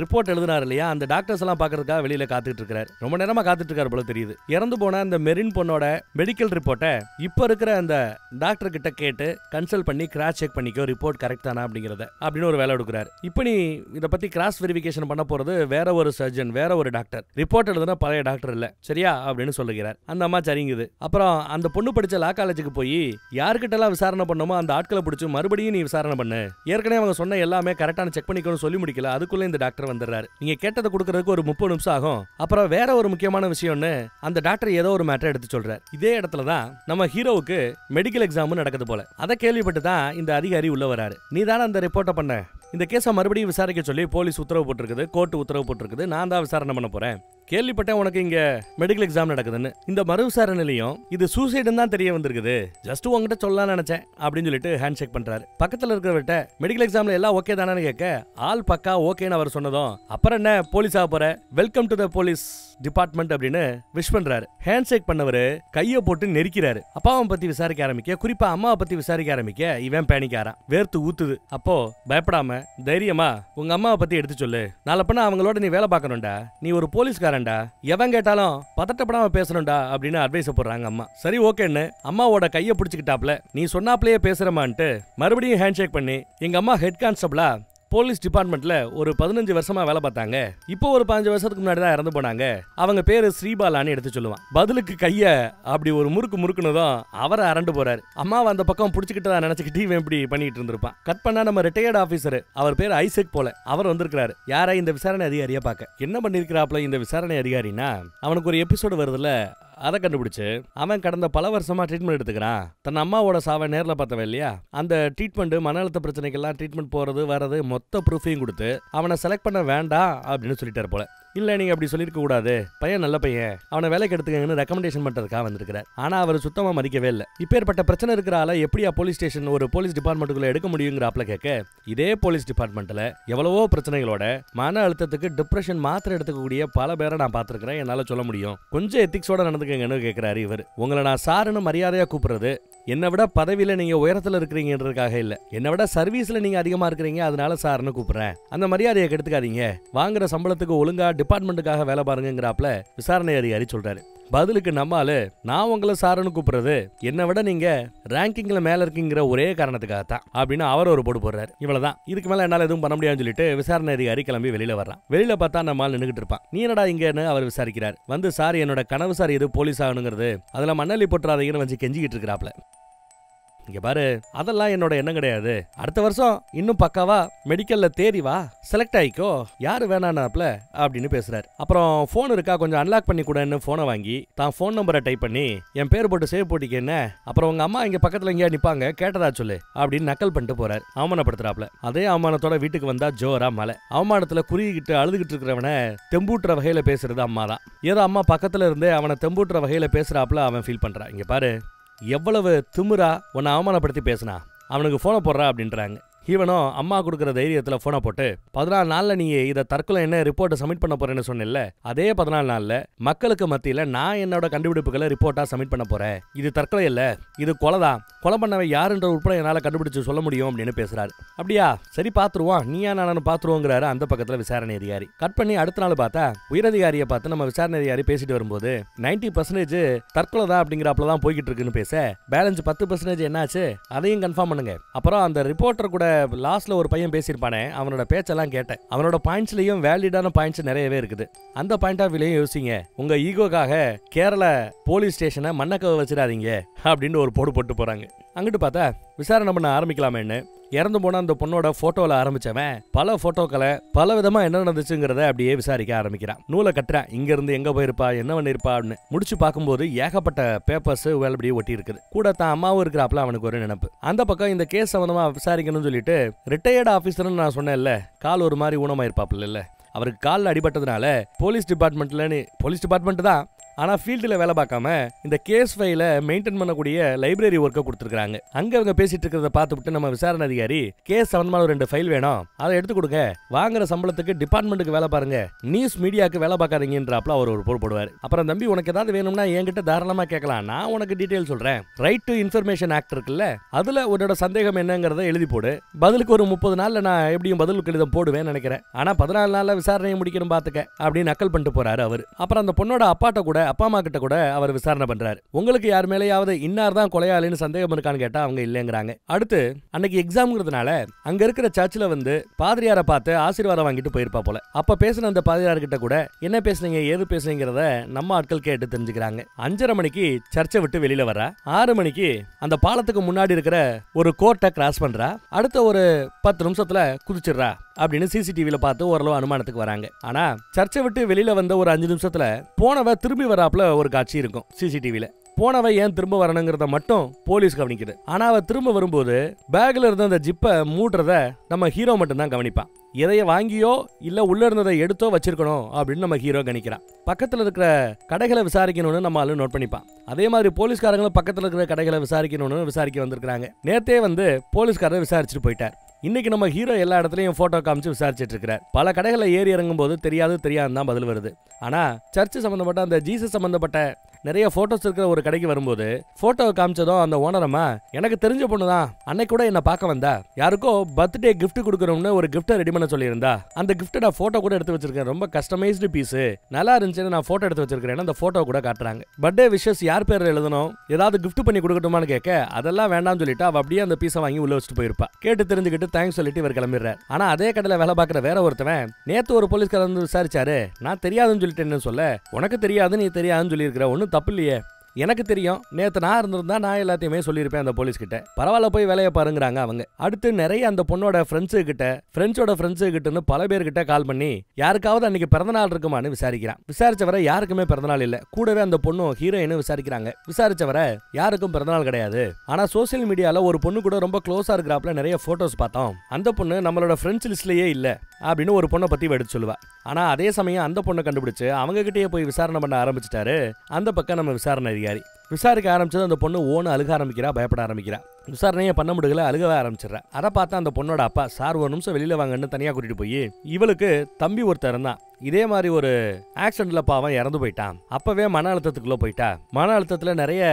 ரிப்போர்ட் எழுதினார் இல்லையா, அந்த டாக்டர்ஸ் எல்லாம் பாக்குறதுக்காக வெளியில காத்துட்டு இருக்காரு. ரொம்ப நேரமா காத்துட்டு இருக்காரு போல தெரியுது. இறந்து போன அந்த மெரின் பொண்ணோட மெடிக்கல் ரிப்போர்ட்டை இப்ப இருக்கிற அந்த டாக்டர் கிட்ட கேட்டு கன்சல்ட் பண்ணி கிராஸ் செக் பண்ணிக்கோ, ரிப்போர்ட் கரெக்ட் தானா அப்படிங்கறத அப்படின்னு ஒரு வேலை எடுக்கிறாரு. இப்ப நீ இத பத்தி கிராஸ் வெரிஃபிகேஷன் பண்ண போறது வேற ஒரு சர்ஜன், வேற ஒரு டாக்டர், ரிப்போர்ட் எழுதுன பழைய டாக்டர் இல்ல, சரியா அப்படின்னு சொல்லுகிறார். அந்த அம்மா சரிங்குது. அப்புறம் அந்த பொண்ணு படிச்ச லா காலேஜுக்கு போய் யார்கிட்ட எல்லாம் விசாரணை பண்ணணுமோ அந்த ஆட்களை பிடிச்சு மறுபடியும் நீ விசாரணை பண்ணு, ஏற்கனவே அவங்க சொன்ன எல்லாமே கரெக்டான செக் பண்ணிக்கணும் சொல்லி முடிக்கல, அதுக்குள்ள இந்த டாக்டர் வந்துடுறாரு. நீங்க கேட்டதை கொடுக்கறதுக்கு ஒரு 30 நிமிஷம் ஆகும். அப்புறம் வேற ஒரு முக்கியமான விஷயம்னு அந்த டாக்டர் ஏதோ ஒரு மேட்டர் எடுத்து சொல்றாரு. இதே இடத்துல தான் நம்ம ஹீரோவுக்கு மெடிக்கல் எக்ஸாம் நடக்குது போல. அதை கேள்விப்பட்டு தான் இந்த அதிகாரி உள்ள வராரு. நீ தானே அந்த ரிப்போர்ட்டை பண்ண, இந்த கேஸை மறுபடியும் விசாரிக்க சொல்லி போலீஸ் உத்தரவு போட்டிருக்குது, கோர்ட் உத்தரவு போட்டிருக்குது, நான் தான் விசாரணை பண்ண போறேன், கேள்விப்பட்டேன் உனக்கு இங்க மெடிக்கல் எக்ஸாம் நடக்குதுன்னு. இந்த மறு விசாரணையிலையும் இது சூசைடுன்னு தான் தெரிய வந்திருக்குது, ஜஸ்ட் உங்ககிட்ட சொல்லலாம்னு நினைச்சேன் அப்படின்னு சொல்லிட்டு ஹேண்ட் ஷேக் பண்றாரு. பக்கத்துல இருக்கிறவர்கிட்ட மெடிக்கல் எக்ஸாம்ல எல்லாம் ஓகே தானே கேட்க, ஆல் பக்கா ஓகேன்னு அவர் சொன்னதும் அப்புறம் என்ன போலீஸ் ஆக போற, welcome to the police department அப்படின்னு விஷ் பண்றாரு. ஹேண்ட் ஷேக் பண்ணவரு கையை போட்டு நெரிக்கிறாரு. அப்பாவை பத்தி விசாரிக்க ஆரம்பிக்க, குறிப்பா அம்மாவை பத்தி விசாரிக்க ஆரம்பிக்க இவன் பேனிக்காரான், வேர்த்து ஊத்துது. அப்போ பயப்படாம தைரியமா உங்க அம்மாவை பத்தி எடுத்து சொல்லு, நாளை பண்ண அவங்களோட நீ வேலை பார்க்கணும்டா, நீ ஒரு போலீஸ்காரன்டா, எவன் கேட்டாலும் பதட்டப்படாம பேசணும்டா அப்படின்னு அட்வைஸ் போடுறாங்க அம்மா. சரி ஓகேன்னு அம்மாவோட கையை பிடிச்சிக்கிட்டாப்ல, நீ சொன்னாப்லயே பேசுறமான்ட்டு மறுபடியும் ஹேண்ட் ஷேக் பண்ணி, எங்க அம்மா ஹெட் கான்ஸ்டபிளா போலீஸ் டிபார்ட்மெண்ட்ல ஒரு 15 வருஷமா வேலை பார்த்தாங்க, இப்போ ஒரு 15 வருஷத்துக்கு முன்னாடி தான் இறந்து போனாங்க, அவங்க பேரு ஸ்ரீபாலான்னு எடுத்து சொல்லுவான். பதிலுக்கு கைய அப்படி ஒரு முறுக்கு முறுக்குனதும் அவரை அரண்டு போறாரு. அம்மாவை அந்த பக்கம் பிடிச்சிக்கிட்டதா நினைச்சுக்கிட்டு இவன் இப்படி பண்ணிட்டு இருந்திருப்பான். கட் பண்ணா நம்ம ரிட்டையர்ட் ஆபீசர், அவர் பேர் ஐசக் போல, அவர் வந்திருக்கிறாரு. யாரா இந்த விசாரணை அதிகாரியா பார்க்க. என்ன பண்ணிருக்கிறாப்ல இந்த விசாரணை அதிகாரினா, அவனுக்கு ஒரு எபிசோடு வருதுல, அதை கண்டுபிடிச்சு அவன் கடந்த பல வருஷமா ட்ரீட்மெண்ட் எடுத்துக்கிறான். தன் அம்மாவோட சாவை நேரில் பார்த்தவன் இல்லையா, அந்த ட்ரீட்மெண்ட் மன அழுத்த பிரச்சனைக்கெல்லாம் ட்ரீட்மெண்ட் போறது வர்றது மொத்த ப்ரூஃபையும் கொடுத்து அவனை செலக்ட் பண்ண வேண்டாம் அப்படின்னு சொல்லிட்டாரு போல. இல்ல நீங்க அப்படி சொல்லிருக்க கூடாது, பையன் நல்ல பையன், அவனை வேலைக்கு எடுத்துக்கங்கன்னு ரெக்கமெண்டேஷன் பண்றதுக்காக வந்திருக்காரு. ஆனா அவர் சுத்தமா மதிக்கவே இல்லை. இப்பேற்பட்ட பிரச்சனை இருக்கிற ஆள எப்படியா போலீஸ் ஸ்டேஷன் ஒரு போலீஸ் டிபார்ட்மெண்ட்டுக்குள்ள எடுக்க முடியுங்கிற ஆப்ல கேட்க, இதே போலீஸ் டிபார்ட்மெண்ட்ல எவ்வளவோ பிரச்சனைகளோட மன அழுத்தத்துக்கு டிப்ரெஷன் மாத்திரை எடுத்துக்கக்கூடிய பல பேரை நான் பார்த்திருக்கிறேன், என்னால சொல்ல முடியும், கொஞ்சம் எத்திக்ஸோட நடந்துக்கங்கன்னு கேட்கிறாரு இவர். உங்களை நான் சாருன்னு மரியாதையா கூப்பிடுறது என்னை விட பதவியில நீங்க உயரத்துல இருக்கிறீங்கன்றதுக்காக இல்ல, என்னை விட சர்வீஸ்ல நீங்க அதிகமா இருக்கிறீங்க, அதனால சார்னு கூப்பிடுறேன். அந்த மரியாதையை கெடுத்துக்காதீங்க, வாங்குற சம்பளத்துக்கு ஒழுங்கா டிபார்ட்மெண்ட்டுக்காக வேலை பாருங்கிறாப்ல விசாரணை அதிகாரி சொல்றாரு. பதிலுக்கு நம்மால, நான் உங்களை சாருன்னு கூப்பிடுறது என்னை விட நீங்க ரேங்கிங்ல மேல இருக்கீங்கிற ஒரே காரணத்துக்காகத்தான் அப்படின்னு அவர் ஒரு போடு போடுறாரு. இவ்வளவுதான், இதுக்கு மேல என்னால எதுவும் பண்ண முடியாதுன்னு சொல்லிட்டு விசாரணை அதிகாரி கிளம்பி வெளியில வர்றான். வெளியில பார்த்தா நம்ம ஆள் நின்னுகிட்டு இருப்பான். நீ என்னடா இங்கன்னு அவர் விசாரிக்கிறார். வந்து சார், என்னோட கனவு சார் எது போலீஸ் ஆகணுங்கிறது, அதுல மண்ணள்ளி போட்டுறாதீங்கன்னு வச்சு கெஞ்சிக்கிட்டு இருக்கிறாப்ல. இங்க பாரு, அதெல்லாம் என்னோட எண்ணம் கிடையாது. அடுத்த வருஷம் இன்னும் பக்காவா மெடிக்கல்ல தேடி வா, செலக்ட் ஆயிக்கோ, யாரு வேணானாப்ல அப்படின்னு பேசுறாரு. அப்புறம் போன் இருக்கா, கொஞ்சம் அன்லாக் பண்ணி கூடன்னு போனை வாங்கி தான் போன் நம்பரை டைப் பண்ணி என் பேர் போட்டு சேவ் போட்டிக்க என்ன, அப்புறம் உங்க அம்மா இங்க பக்கத்துல எங்கேயா நிப்பாங்க, கேட்டதா சொல்லு அப்படின்னு நக்கல் பண்ணிட்டு போறாரு. அவமானப்படுத்துறாப்ல. அதே அவமானத்தோட வீட்டுக்கு வந்தா ஜோரா மலை. அவமானத்துல குறுகிட்டு அழுதுகிட்டு இருக்கிறவனை தெம்பூட்டுற வகையில பேசுறது அம்மா தான். ஏதோ அம்மா பக்கத்துல இருந்து அவனை தெம்பூட்டுற வகையில பேசுறாப்ல அவன் ஃபீல் பண்றான். இங்க பாரு, எவ்வளவு திமிரா உன்னை அவமானப்படுத்தி பேசினா, அவனுக்கு போனை போடுறா அப்படின்றாங்க. இவனும் அம்மா கொடுக்குற தைரியத்தில் போனை போட்டு 14 நாளில் நீ இதை தற்கொலை என்ன ரிப்போர்ட்டை சப்மிட் பண்ண போறேன்னு சொன்னேன்ல, அதே 14 நாளில் மக்களுக்கு மத்தியில் நான் என்னோட கண்டுபிடிப்புகளை ரிப்போர்ட்டாக சப்மிட் பண்ண போறேன். இது தற்கொலை இல்லை, இது கொலை தான். கொலை பண்ணவன் யாருன்ற உட்பட என்னால் கண்டுபிடிச்சு சொல்ல முடியும் அப்படின்னு பேசுறாரு. அப்படியா, சரி பார்த்துருவோம், நீயா நானும் பார்த்துருவோங்கிறாரு அந்த பக்கத்தில் விசாரணை அதிகாரி. கட் பண்ணி அடுத்த நாள் பார்த்தா உயரதிகாரியை பார்த்து நம்ம விசாரணை அதிகாரி பேசிட்டு வரும்போது 90% தற்கொலை தான் அப்படிங்கிறப்பல தான் போய்கிட்டு இருக்குன்னு பேச, பேலன்ஸ் 10% என்னாச்சு அதையும் கன்ஃபார்ம் பண்ணுங்க. அப்புறம் அந்த ரிப்போர்ட்டர் கூட லாஸ்ட்ல ஒரு பையன் பேசியிருப்பானே, அவனோட பேச்செல்லாம் கேட்டேன். அவனோட பாயிண்ட்ஸ்லயும் வேலிடான பாயிண்ட்ஸ் நிறையவே இருக்குது. அந்த பாயிண்ட் ஆஃப் வியூலையும் யோசிங்க. உங்க ஈகோக்காக கேரள போலீஸ் ஸ்டேஷனை மண்ணக்கவை வச்சிடாதீங்க அப்படின்னு ஒரு போடு போட்டு போறாங்க. அங்கிட்டு பார்த்தா விசாரணை பண்ண ஆரம்பிக்கலாமேன்னு இறந்து போன அந்த பொண்ணோட போட்டோல ஆரம்பிச்சவன் பல போட்டோக்களை பல விதமா என்ன நடந்துச்சுங்கிறத அப்படியே விசாரிக்க ஆரம்பிக்கிறான். நூலை கட்டுறான், இங்க இருந்து எங்க போயிருப்பா, என்ன பண்ணிருப்பா அப்படின்னு. முடிச்சு பார்க்கும்போது ஏகப்பட்ட பேப்பர்ஸ் அப்படியே ஒட்டி இருக்குது. கூட தான் அம்மாவும் இருக்கிறாப்ல அவனுக்கு ஒரு நினைப்பு. அந்த பக்கம் இந்த கேஸ் சம்பந்தமா விசாரிக்கணும்னு சொல்லிட்டு ரிட்டையர்டு ஆபீசர்னு நான் சொன்னேன்ல, கால் ஒரு மாதிரி ஊனமாயிருப்பாப்ல இல்ல, அவருக்கு காலில் அடிபட்டதுனால போலீஸ் டிபார்ட்மெண்ட் தான், ஆனா ஃபீல்டில் வேலை பார்க்காம இந்த கேஸ் ஃபைலை மெயின்டைன் பண்ணக்கூடிய லைப்ரரி ஒர்க்கை கொடுத்துருக்காங்க. அங்க அவங்க பேசிட்டு இருக்கிறத பார்த்துட்டு நம்ம விசாரணை அதிகாரி, கேஸ் சம்பந்தமான 2 ஃபைல் வேணும், அதை எடுத்து கொடுங்க, வாங்குற சம்பளத்துக்கு டிபார்ட்மெண்ட்டுக்கு வேலை பாருங்க, நியூஸ் மீடியாவுக்கு வேலை பார்க்காதீங்கன்றாப்ல அவர் ஒரு போர் போடுவார். அப்புறம் தம்பி, உனக்கு ஏதாவது வேணும்னா என்கிட்ட தாராளமா கேட்கலாம், நான் உனக்கு டீட்டெயில் சொல்றேன். ரைட் டு இன்ஃபர்மேஷன் ஆக்ட் இருக்குல்ல, அதுல உன்னோட சந்தேகம் என்னங்கிறத எழுதி போடு, பதிலுக்கு ஒரு 30 நாள்ல நான் எப்படியும் பதில் கடிதம் போடுவேன்னு நினைக்கிறேன், ஆனா 14 நாள்ல விசாரணையை முடிக்கணும் பாத்துக்க அப்படின்னு நக்கல் பண்ணிட்டு போறாரு அவர். அப்புறம் அந்த பொண்ணோட அப்பாட்ட கூட, அப்பா அம்மா கிட்ட கூட அவர் விசாரணை பண்றாரு. உங்களுக்கு யார் மேலேயாவது இன்னார் தான் கொலையாளின்னு சந்தேகம் இருக்கான்னு கேட்டா அவங்க இல்லைங்கிறாங்க. அடுத்து அன்னைக்கு எக்ஸாம்ங்கிறதுனால அங்க இருக்கிற சர்ச்சில் வந்து பாதிரியாரை பார்த்து ஆசீர்வாதம் வாங்கிட்டு போயிருப்பா போல. அப்ப பேசின அந்த பாதிரியார் கிட்ட கூட என்ன பேசுனீங்க ஏது பேசுனீங்கிறத நம்ம ஆட்கள் கேட்டு தெரிஞ்சுக்கிறாங்க. 5:30 மணிக்கு சர்ச்சை விட்டு வெளியில வர, 6 மணிக்கு அந்த பாலத்துக்கு முன்னாடி இருக்கிற ஒரு கோர்ட்டை கிராஸ் பண்றா, அடுத்த ஒரு 10 நிமிஷத்துல குதிச்சிடுறா அப்படின்னு சிசிடிவில பார்த்து ஓரளவு அனுமானத்துக்கு வராங்க. ஆனா சர்ச்சை விட்டு வெளியில வந்த ஒரு 5 நிமிஷத்துல போனவ திரும்பி வராப்ல ஒரு காட்சி இருக்கும் சிசிடிவில. போனவ ஏன் திரும்ப வரணுங்கிறத மட்டும் போலீஸ் கவனிக்குது. ஆனா அவ திரும்ப வரும்போது பேக்ல இருந்த அந்த ஜிப்பை மூடுறத நம்ம ஹீரோ மட்டும் தான் கவனிப்பான். எதைய வாங்கியோ இல்ல உள்ள இருந்ததை எடுத்தோ வச்சிருக்கணும் அப்படின்னு நம்ம ஹீரோ கணிக்கிறான். பக்கத்துல இருக்கிற கடைகளை விசாரிக்கணும்னு நம்ம ஆளு நோட் பண்ணிப்பான். அதே மாதிரி போலீஸ்காரங்களும் பக்கத்துல இருக்கிற கடைகளை விசாரிக்கணும்னு விசாரிக்க வந்திருக்காங்க. நேத்தே வந்து போலீஸ்காரர் விசாரிச்சுட்டு போயிட்டார். இன்னைக்கு நம்ம ஹீரோ எல்லா இடத்துலயும் போட்டோ காமிச்சு விசாரிச்சிட்டு இருக்கிறார். பல கடைகளை ஏறி இறங்கும் போது தெரியாதுன்னு தான் பதில் வருது. ஆனா சர்ச் சம்பந்தப்பட்ட அந்த ஜீசஸ் சம்பந்தப்பட்ட நிறைய போட்டோஸ் இருக்கிற ஒரு கடைக்கு வரும்போது போட்டோவை காமிச்சதும் அந்த ஓனரம்மா, எனக்கு தெரிஞ்ச பொண்ணுதான், அன்னைக்கு கூட என்ன பார்க்க வந்தா, யாருக்கோ பர்த்டே கிஃப்ட் கொடுக்கணும்னு ஒரு கிஃப்ட்டை ரெடி பண்ண சொல்லியிருந்தா, அந்த கிஃப்ட்டை நான் போட்டோ கூட எடுத்து வச்சிருக்கேன், ரொம்ப கஸ்டமைஸ்டு பீஸ், நல்லா இருந்துச்சுன்னு நான் போட்டோ எடுத்து வச்சிருக்கேன். அந்த போட்டோ கூட காட்டுறாங்க. பர்த்டே விஷஸ் யார் பேர் எழுதணும், ஏதாவது கிஃப்ட் பண்ணி கொடுக்கட்டுமான்னு கேட்க அதெல்லாம் வேண்டாம்னு சொல்லிட்டு அவ அப்படியே அந்த பீஸை வாங்கி உள்ள வச்சுட்டு போயிருப்பா. கேட்டு தெரிஞ்சுக்கிட்டு தேங்க்ஸ் சொல்லிட்டு இவர் கிளம்பிடுறாரு. ஆனா அதே கடையில வேலை பார்க்குற வேற ஒருத்தவன் நேத்து ஒரு போலீஸ்காரர் வந்து விசாரிச்சாரு, நான் தெரியாதுன்னு சொல்லிட்டேன்னு சொல்ல, உனக்கு தெரியாது நீ தெரியாதுன்னு சொல்லியிருக்கிற, ஒன்னும் தப்பு இல்லையே, எனக்கு தெரியும், நேத்து நான் இருந்திருந்தா நான் எல்லாத்தையுமே சொல்லியிருப்பேன் அந்த போலீஸ் கிட்ட, பரவாயில்ல போய் வேலையை பாருங்கிறாங்க அவங்க. அடுத்து நிறைய அந்த பொண்ணோட ஃப்ரெண்ட்ஸோட ஃப்ரெண்ட்ஸு கிட்டன்னு பல பேர்கிட்ட கால் பண்ணி யாருக்காவது அன்னைக்கு பிறந்தநாள் இருக்குமான்னு விசாரிக்கிறான். விசாரிச்சவரை யாருக்குமே பிறந்தநாள் இல்ல. கூடவே அந்த பொண்ணும் ஹீரோயினும் விசாரிக்கிறாங்க. விசாரிச்சவரை யாருக்கும் பிறந்தநாள் கிடையாது. ஆனா சோசியல் மீடியால ஒரு பொண்ணு கூட ரொம்ப க்ளோஸா இருக்கிறாப்ல நிறைய போட்டோஸ் பார்த்தோம், அந்த பொண்ணு நம்மளோட ஃப்ரெண்ட்ஸ் லிஸ்ட்லயே இல்ல அப்படின்னு ஒரு பொண்ணை பத்தி எடுத்து சொல்லுவா. ஆனா அதே சமயம் அந்த பொண்ணை கண்டுபிடிச்சு அவங்க கிட்டே போய் விசாரணை பண்ண ஆரம்பிச்சிட்டாரு அந்த பக்கம் நம்ம விசாரணை அதிகாரி. விசாரிக்க ஆரம்பிச்சது அந்த பொண்ணு ஓன்னு அழுக ஆரம்பிக்கிறா, பயப்பட ஆரம்பிக்கிறா. விசாரணையை பண்ண முடியல, அழுகவே ஆரம்பிச்சிடறா. அதை பார்த்தா அந்த பொண்ணோட அப்பா, சார் ஒரு நிமிஷம் வெளியில வாங்கன்னு தனியா கூட்டிட்டு போய், இவளுக்கு தம்பி ஒருத்தர் இருந்தான், இதே மாதிரி ஒரு ஆக்சிடென்ட்ல பாவம் இறந்து போயிட்டான். அப்பவே மன அழுத்தத்துக்குள்ள போயிட்டா. மன அழுத்தத்துல நிறைய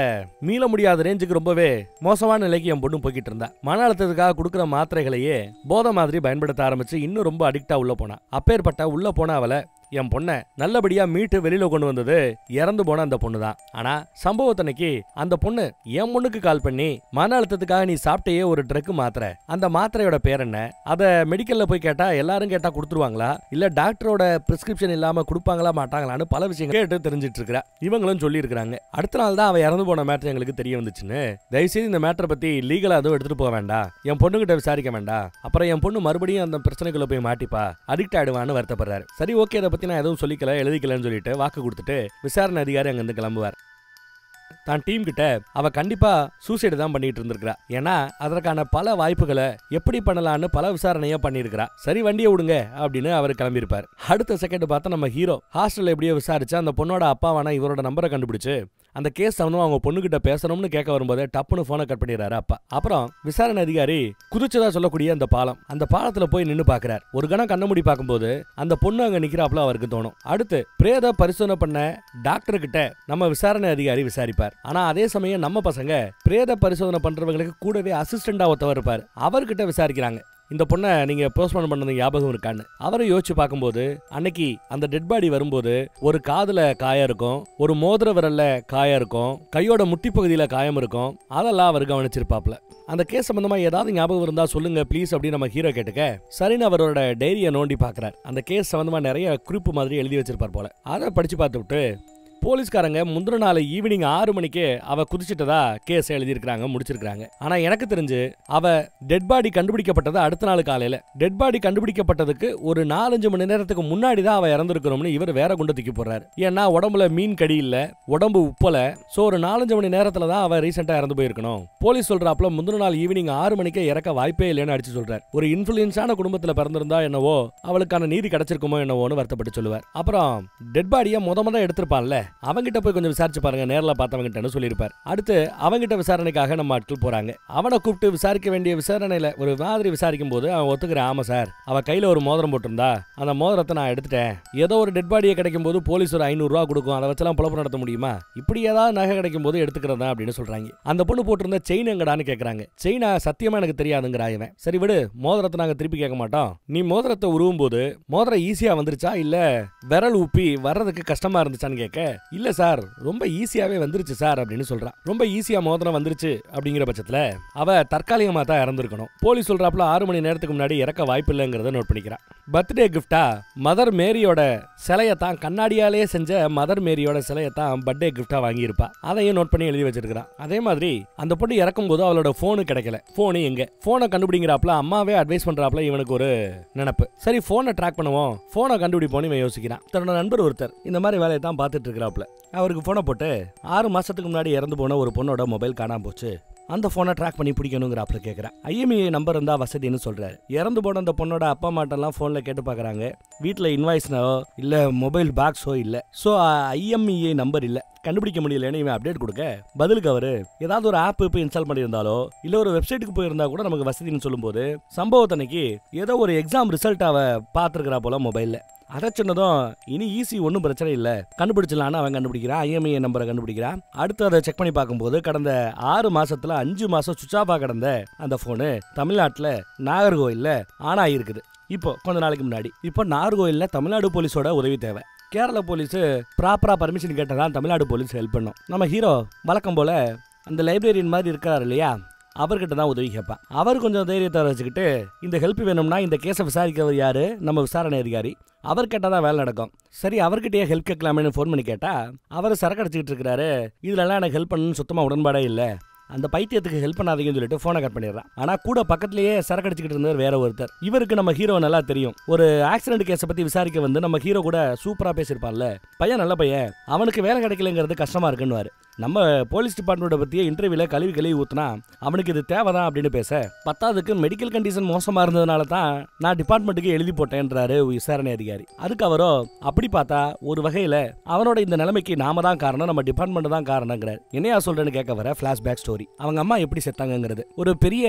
மீள முடியாத ரேஞ்சுக்கு ரொம்பவே மோசமான நிலைக்கு என் பொண்ணு போய்கிட்டு இருந்தா. மன அழுத்தத்துக்காக கொடுக்குற மாத்திரைகளையே போதை மாதிரி பயன்படுத்த ஆரம்பிச்சு இன்னும் ரொம்ப அடிக்டா உள்ள போனா. அப்பேற்பட்ட உள்ள போன அவளை என் பொண்ணை நல்லபடியா மீட்டு வெளியில கொண்டு வந்தது இறந்து போன அந்த பொண்ணு தான். ஆனா சம்பவத்தன்னைக்கு அந்த பொண்ணு என் பொண்ணுக்கு கால் பண்ணி, மன அழுத்தத்துக்காக நீ சாப்பிட்டையே ஒரு ட்ரக் மாத்திரை, அந்த மாத்திரையோட பேர் என்ன, அத மெடிக்கல்ல போய் கேட்டா எல்லாரும் கேட்டா கொடுத்துருவாங்களா, இல்ல டாக்டரோட பிரிஸ்கிரிப்ஷன் இல்லாம கொடுப்பாங்களா மாட்டாங்களான்னு பல விஷயங்கள் கேட்டு தெரிஞ்சிட்டு இருக்கிறா. இவங்களும் சொல்லி இருக்காங்க. அடுத்த நாள் தான் அவ இறந்து போன மேட்டர் எங்களுக்கு தெரிய வந்துச்சுன்னு. தயவுசெய்து இந்த மேட்டரை பத்தி லீகலா எதுவும் எடுத்துட்டு போக வேண்டாம், என் பொண்ணுகிட்ட விசாரிக்க வேண்டாம், அப்புறம் என் பொண்ணு மறுபடியும் அந்த பிரச்சனைக்குள்ள போய் மாட்டிப்பா, அடிக்ட் ஆயிடுவான்னு வருத்தப்படுறாரு. சரி ஓகே, அதை பத்தி நான் எதுவும் சொல்லிக்கல எழுதிக்கலன்னு சொல்லிட்டு வாக்கு கொடுத்துட்டு விசாரணை அதிகாரி அங்கிருந்து கிளம்புவார். தான் டீம் கிட்ட அவ கண்டிப்பா சூசைடு தான் பண்ணிட்டு இருந்திருக்கா. ஏன்னா அதற்கான பல வாய்ப்புகளை எப்படி பண்ணலான்னு பல விசாரணையா பண்ணிருக்கா. சரி வண்டியை விடுங்க அப்படின்னு அவர் கிளம்பியிருப்பார். அடுத்த செகண்ட் பார்த்தா நம்ம ஹீரோ ஹாஸ்டல்ல எப்படியோ விசாரிச்சு அந்த பொண்ணோட அப்பாவான இவரோட நம்பரை கண்டுபிடிச்சு அந்த கேஸ் சம்பந்தமா அவங்க பொண்ணுகிட்ட பேசணும்னு கேட்க வரும்போது டப்புன்னு போனை கட் பண்ணிடுறாரு அப்பா. அப்புறம் விசாரணை அதிகாரி குதிச்சதா சொல்லக்கூடிய அந்த பாலத்துல போய் நின்னு பாக்குறாரு. ஒரு கணம் கண்ண மூடி பார்க்கும்போது அந்த பொண்ணு அங்க நிக்கிறாப்ல அவருக்கு தோணும். அடுத்து பிரேத பரிசோதனை பண்ண டாக்டர் கிட்ட நம்ம விசாரணை அதிகாரி விசாரிப்பார். ஆனா அதே சமயம் நம்ம பசங்க பிரேத பரிசோதனை பண்றவங்களுக்கு கூடவே அசிஸ்டண்டா ஒருத்தவர் இருப்பார், அவர்கிட்ட விசாரிக்கிறாங்க. இந்த பொண்ணை நீங்க போஸ்ட்மார்ட்டம் பண்ணது ஞாபகம் இருக்கான்னு. அவரை யோசிச்சு பார்க்கும்போது அன்னைக்கு அந்த டெட் பாடி வரும்போது ஒரு காதுல காயம் இருக்கும், ஒரு மோதிர விரல்ல காயம் இருக்கும், கையோட முட்டி பகுதியில காயம் இருக்கும். அதெல்லாம் அவர் கவனிச்சிருப்பாப்ல. அந்த கேஸ் சம்பந்தமா ஏதாவது ஞாபகம் இருந்தா சொல்லுங்க ப்ளீஸ் அப்படின்னு நம்ம ஹீரோ கேட்டுக்க சரின்னு அவரோட டைரியை நோண்டி பாக்குறாரு. அந்த கேஸ் சம்பந்தமா நிறைய குறிப்பு மாதிரி எழுதி வச்சிருப்பார் போல. அதை படிச்சு பார்த்து விட்டு போலீஸ்காரங்க முந்தின நாள் ஈவினிங் 6 மணிக்கு அவ குதிச்சிட்டதா கேஸ் எழுதியிருக்காங்க, முடிச்சிருக்காங்க. ஆனா எனக்கு தெரிஞ்சு அவ டெட் பாடி கண்டுபிடிக்கப்பட்டது அடுத்த நாள் காலையில. டெட் பாடி கண்டுபிடிக்கப்பட்டதுக்கு ஒரு 4-5 மணி நேரத்துக்கு முன்னாடி தான் அவ இறந்துருக்கணும்னு இவர் வேற குண்டை தூக்கி போடுறாரு. ஏன்னா உடம்புல மீன் கடி இல்ல, உடம்பு உப்பல. சோ ஒரு 4-5 மணி நேரத்துல தான் அவ ரீசெண்டா இறந்து போயிருக்கணும். போலீஸ் சொல்றாப்ல முந்தின நாள் ஈவினிங் 6 மணிக்கு இறக்க வாய்ப்பே இல்லைன்னு அடிச்சு சொல்றாரு. ஒரு இன்ஃபுளுன்ஸான குடும்பத்துல பிறந்திருந்தா என்னவோ அவளுக்கான நீதி கிடைச்சிருக்குமோ என்னவோன்னு வருத்தப்பட்டு சொல்லுவார். அப்புறம் டெட் பாடியை முத எடுத்திருப்பான்ல, அவங்கிட்ட போய் கொஞ்சம் விசாரிச்சு பாருங்க, நேரில் பார்த்தவங்கிட்டன்னு சொல்லியிருப்பார். அடுத்து அவங்கிட்ட விசாரணைக்காக நம்ம ஆட்கள் போறாங்க. அவனை கூப்பிட்டு விசாரிக்க வேண்டிய விசாரணையில ஒரு மாதிரி விசாரிக்கும் போது அவன் ஒத்துக்கிறேன், ஆமா சார் அவ கையில ஒரு மோதிரம் போட்டிருந்தா, அந்த மோதிரத்தை நான் எடுத்துட்டேன். ஏதோ ஒரு டெட் பாடியை கிடைக்கும் போது போலீஸ் ஒரு 500 ரூபா கொடுக்கும், அதை வச்செல்லாம் பொழப்பு நடத்த முடியுமா, இப்படி ஏதாவது நகை கிடைக்கும் போது எடுத்துக்கிறதா அப்படின்னு சொல்றாங்க. அந்த பொண்ணு போட்டிருந்த செயின் எங்கடான்னு கேட்கறாங்க. செயினா சத்தியமா எனக்கு தெரியாதுங்கிற இவன். சரி விடு, மோதிரத்தை நாங்க திருப்பி கேட்க மாட்டோம். நீ மோதிரத்தை உருவும் போது மோதிரம் ஈஸியா வந்துருச்சா இல்ல விரல் ஊப்பி வர்றதுக்கு கஷ்டமா இருந்துச்சான்னு கேட்க, இல்ல சார் ரொம்ப ஈஸியாவே வந்துருச்சு சார் அப்படின்னு சொல்றான். ரொம்ப ஈஸியா மோதிரம் வந்துருச்சு அப்படிங்கிற பட்சத்துல அவ தற்காலிகமா தான் இறந்திருக்கணும். போலீஸ் சொல்றாப்ல 6 மணி நேரத்துக்கு முன்னாடி இறக்க வாய்ப்பு இல்லைங்கிறத நோட் பண்ணிக்கிறான். பர்த்டே கிஃப்டா மதர் மேரியோட சிலையத்தான், கண்ணாடியாலே செஞ்ச மதர் மேரியோட சிலையத்தான் பர்த்டே கிஃப்டா வாங்கியிருப்பா. அதையும் நோட் பண்ணி எழுதி வச்சிருக்கான். அதே மாதிரி அந்த பொண்ணு இறக்கும் போது அவளோட போனு கிடைக்கல. போனு எங்க, போனை கண்டுபிடிங்கிறாப்ல அம்மாவே அட்வைஸ் பண்றாப்ல. இவனுக்கு ஒரு நினைப்பு, சரி போனை ட்ராக் பண்ணுவோம், போனை கண்டுபிடிப்போன்னு இவன் யோசிக்கிறான். தன்னோட நண்பர் ஒருத்தர் இந்த மாதிரி வேலையை தான் பார்த்துட்டு இருக்கிறாப்ல. அவருக்கு போனை போட்டு 6 மாசத்துக்கு முன்னாடி இறந்து போன ஒரு பொண்ணோட மொபைல் காணாம போச்சு, அந்த போனை ட்ராக் பண்ணி பிடிக்கணுங்கிறாப்ல கேட்குறேன். ஐஎம்இஐ நம்பர் இருந்தா வசதின்னு சொல்றாரு. இறந்து போன அந்த பொண்ணோட அப்பா அம்மாட்டெல்லாம் போன்ல கேட்டு பாக்குறாங்க. வீட்டில் இன்வாய்ஸ்னோ இல்ல மொபைல் பாக்ஸோ இல்ல. ஸோ ஐஎம்இஐ நம்பர் இல்ல, கண்டுபிடிக்க முடியலன்னு இவன் அப்டேட் கொடுக்க பதிலுக்கு அவரு ஏதாவது ஒரு ஆப் இப்போ இன்ஸ்டால் பண்ணியிருந்தாலோ இல்ல ஒரு வெப்சைட்டுக்கு போயிருந்தா கூட நமக்கு வசதின்னு சொல்லும்போது சம்பவத்தன்னைக்கு ஏதோ ஒரு எக்ஸாம் ரிசல்ட் அவ பார்த்துருக்கிறா போல மொபைல்ல. அதை சொன்னதும் இனி ஈஸி, ஒன்றும் பிரச்சனை இல்லை, கண்டுபிடிச்சலான்னு அவன் கண்டுபிடிக்கிறான். ஐஎம்இஐ நம்பரை கண்டுபிடிக்கிறான். அடுத்து அதை செக் பண்ணி பார்க்கும்போது கடந்த 6 மாசத்துல 5 மாசம் சுவிட்ச் ஆஃபா கிடந்த அந்த போனு தமிழ்நாட்டில் நாகர்கோயில்ல ஆன் ஆகிருக்குது. இப்போ கொஞ்ச நாளைக்கு முன்னாடி. இப்போ நாகர்கோயில்ல தமிழ்நாடு போலீஸோட உதவி தேவை. கேரளா போலீஸ் ப்ராப்பரா பர்மிஷன் கேட்டதான் தமிழ்நாடு போலீஸ் ஹெல்ப் பண்ணும். நம்ம ஹீரோ வழக்கம் போல அந்த லைப்ரரியன் மாதிரி இருக்காரு இல்லையா, அவர்கிட்ட தான் உதவி கேட்பான். அவர் கொஞ்சம் தைரியத்தை வச்சுக்கிட்டு இந்த ஹெல்ப் வேணும்னா இந்த கேஸை விசாரிக்கிறவர் யாரு, நம்ம விசாரணை அதிகாரி, அவர் கேட்டால் தான் வேலை நடக்கும். சரி அவர்கிட்டயே ஹெல்ப் கேட்கலாமேன்னு ஃபோன் பண்ணி கேட்டா அவர் சரக்கு அடிச்சுக்கிட்டு இருக்காரு, இதுலலாம் எனக்கு ஹெல்ப் பண்ணணும்னு சுத்தமாக உடன்பாடே இல்லை, அந்த பைத்தியத்துக்கு ஹெல்ப் பண்ணாதீங்கன்னு சொல்லிட்டு போனை கட் பண்ணிடுறான். ஆனா கூட பக்கத்திலேயே சரக்கு அடிச்சுக்கிட்டு இருந்தவர் வேற ஒருத்தர். இவருக்கு நம்ம ஹீரோ நல்லா தெரியும். ஒரு ஆக்சிடென்ட் கேஸை பத்தி விசாரிக்க வந்து நம்ம ஹீரோ கூட சூப்பரா பேசியிருப்பான்ல, பையன் நல்ல பையன், அவனுக்கு வேலை கிடைக்கலங்கிறது கஷ்டமா இருக்குன்னு. நம்ம போலீஸ் டிபார்ட்மெண்ட்டை பற்றிய இன்டர்வியூல கழுவி ஊத்துனா அவனுக்கு இது தேவைதான் அப்படின்னு பேச, பத்தாவதுக்கு மெடிக்கல் கண்டிஷன் மோசமா இருந்ததுனால தான் நான் டிபார்ட்மெண்ட்டுக்கு எழுதி போட்டேன்றாரு விசாரணை அதிகாரி. அதுக்கு அவரோ அப்படி பார்த்தா ஒரு வகையில அவனோட இந்த நிலைமைக்கு நாம தான் காரணம், நம்ம டிபார்ட்மெண்ட் தான் காரணங்கிறார். என்னையா சொல்றேன்னு கேட்க வர பிளாஷ்பேக் ஸ்டோரி. அவங்க அம்மா எப்படி செத்தாங்கிறது. ஒரு பெரிய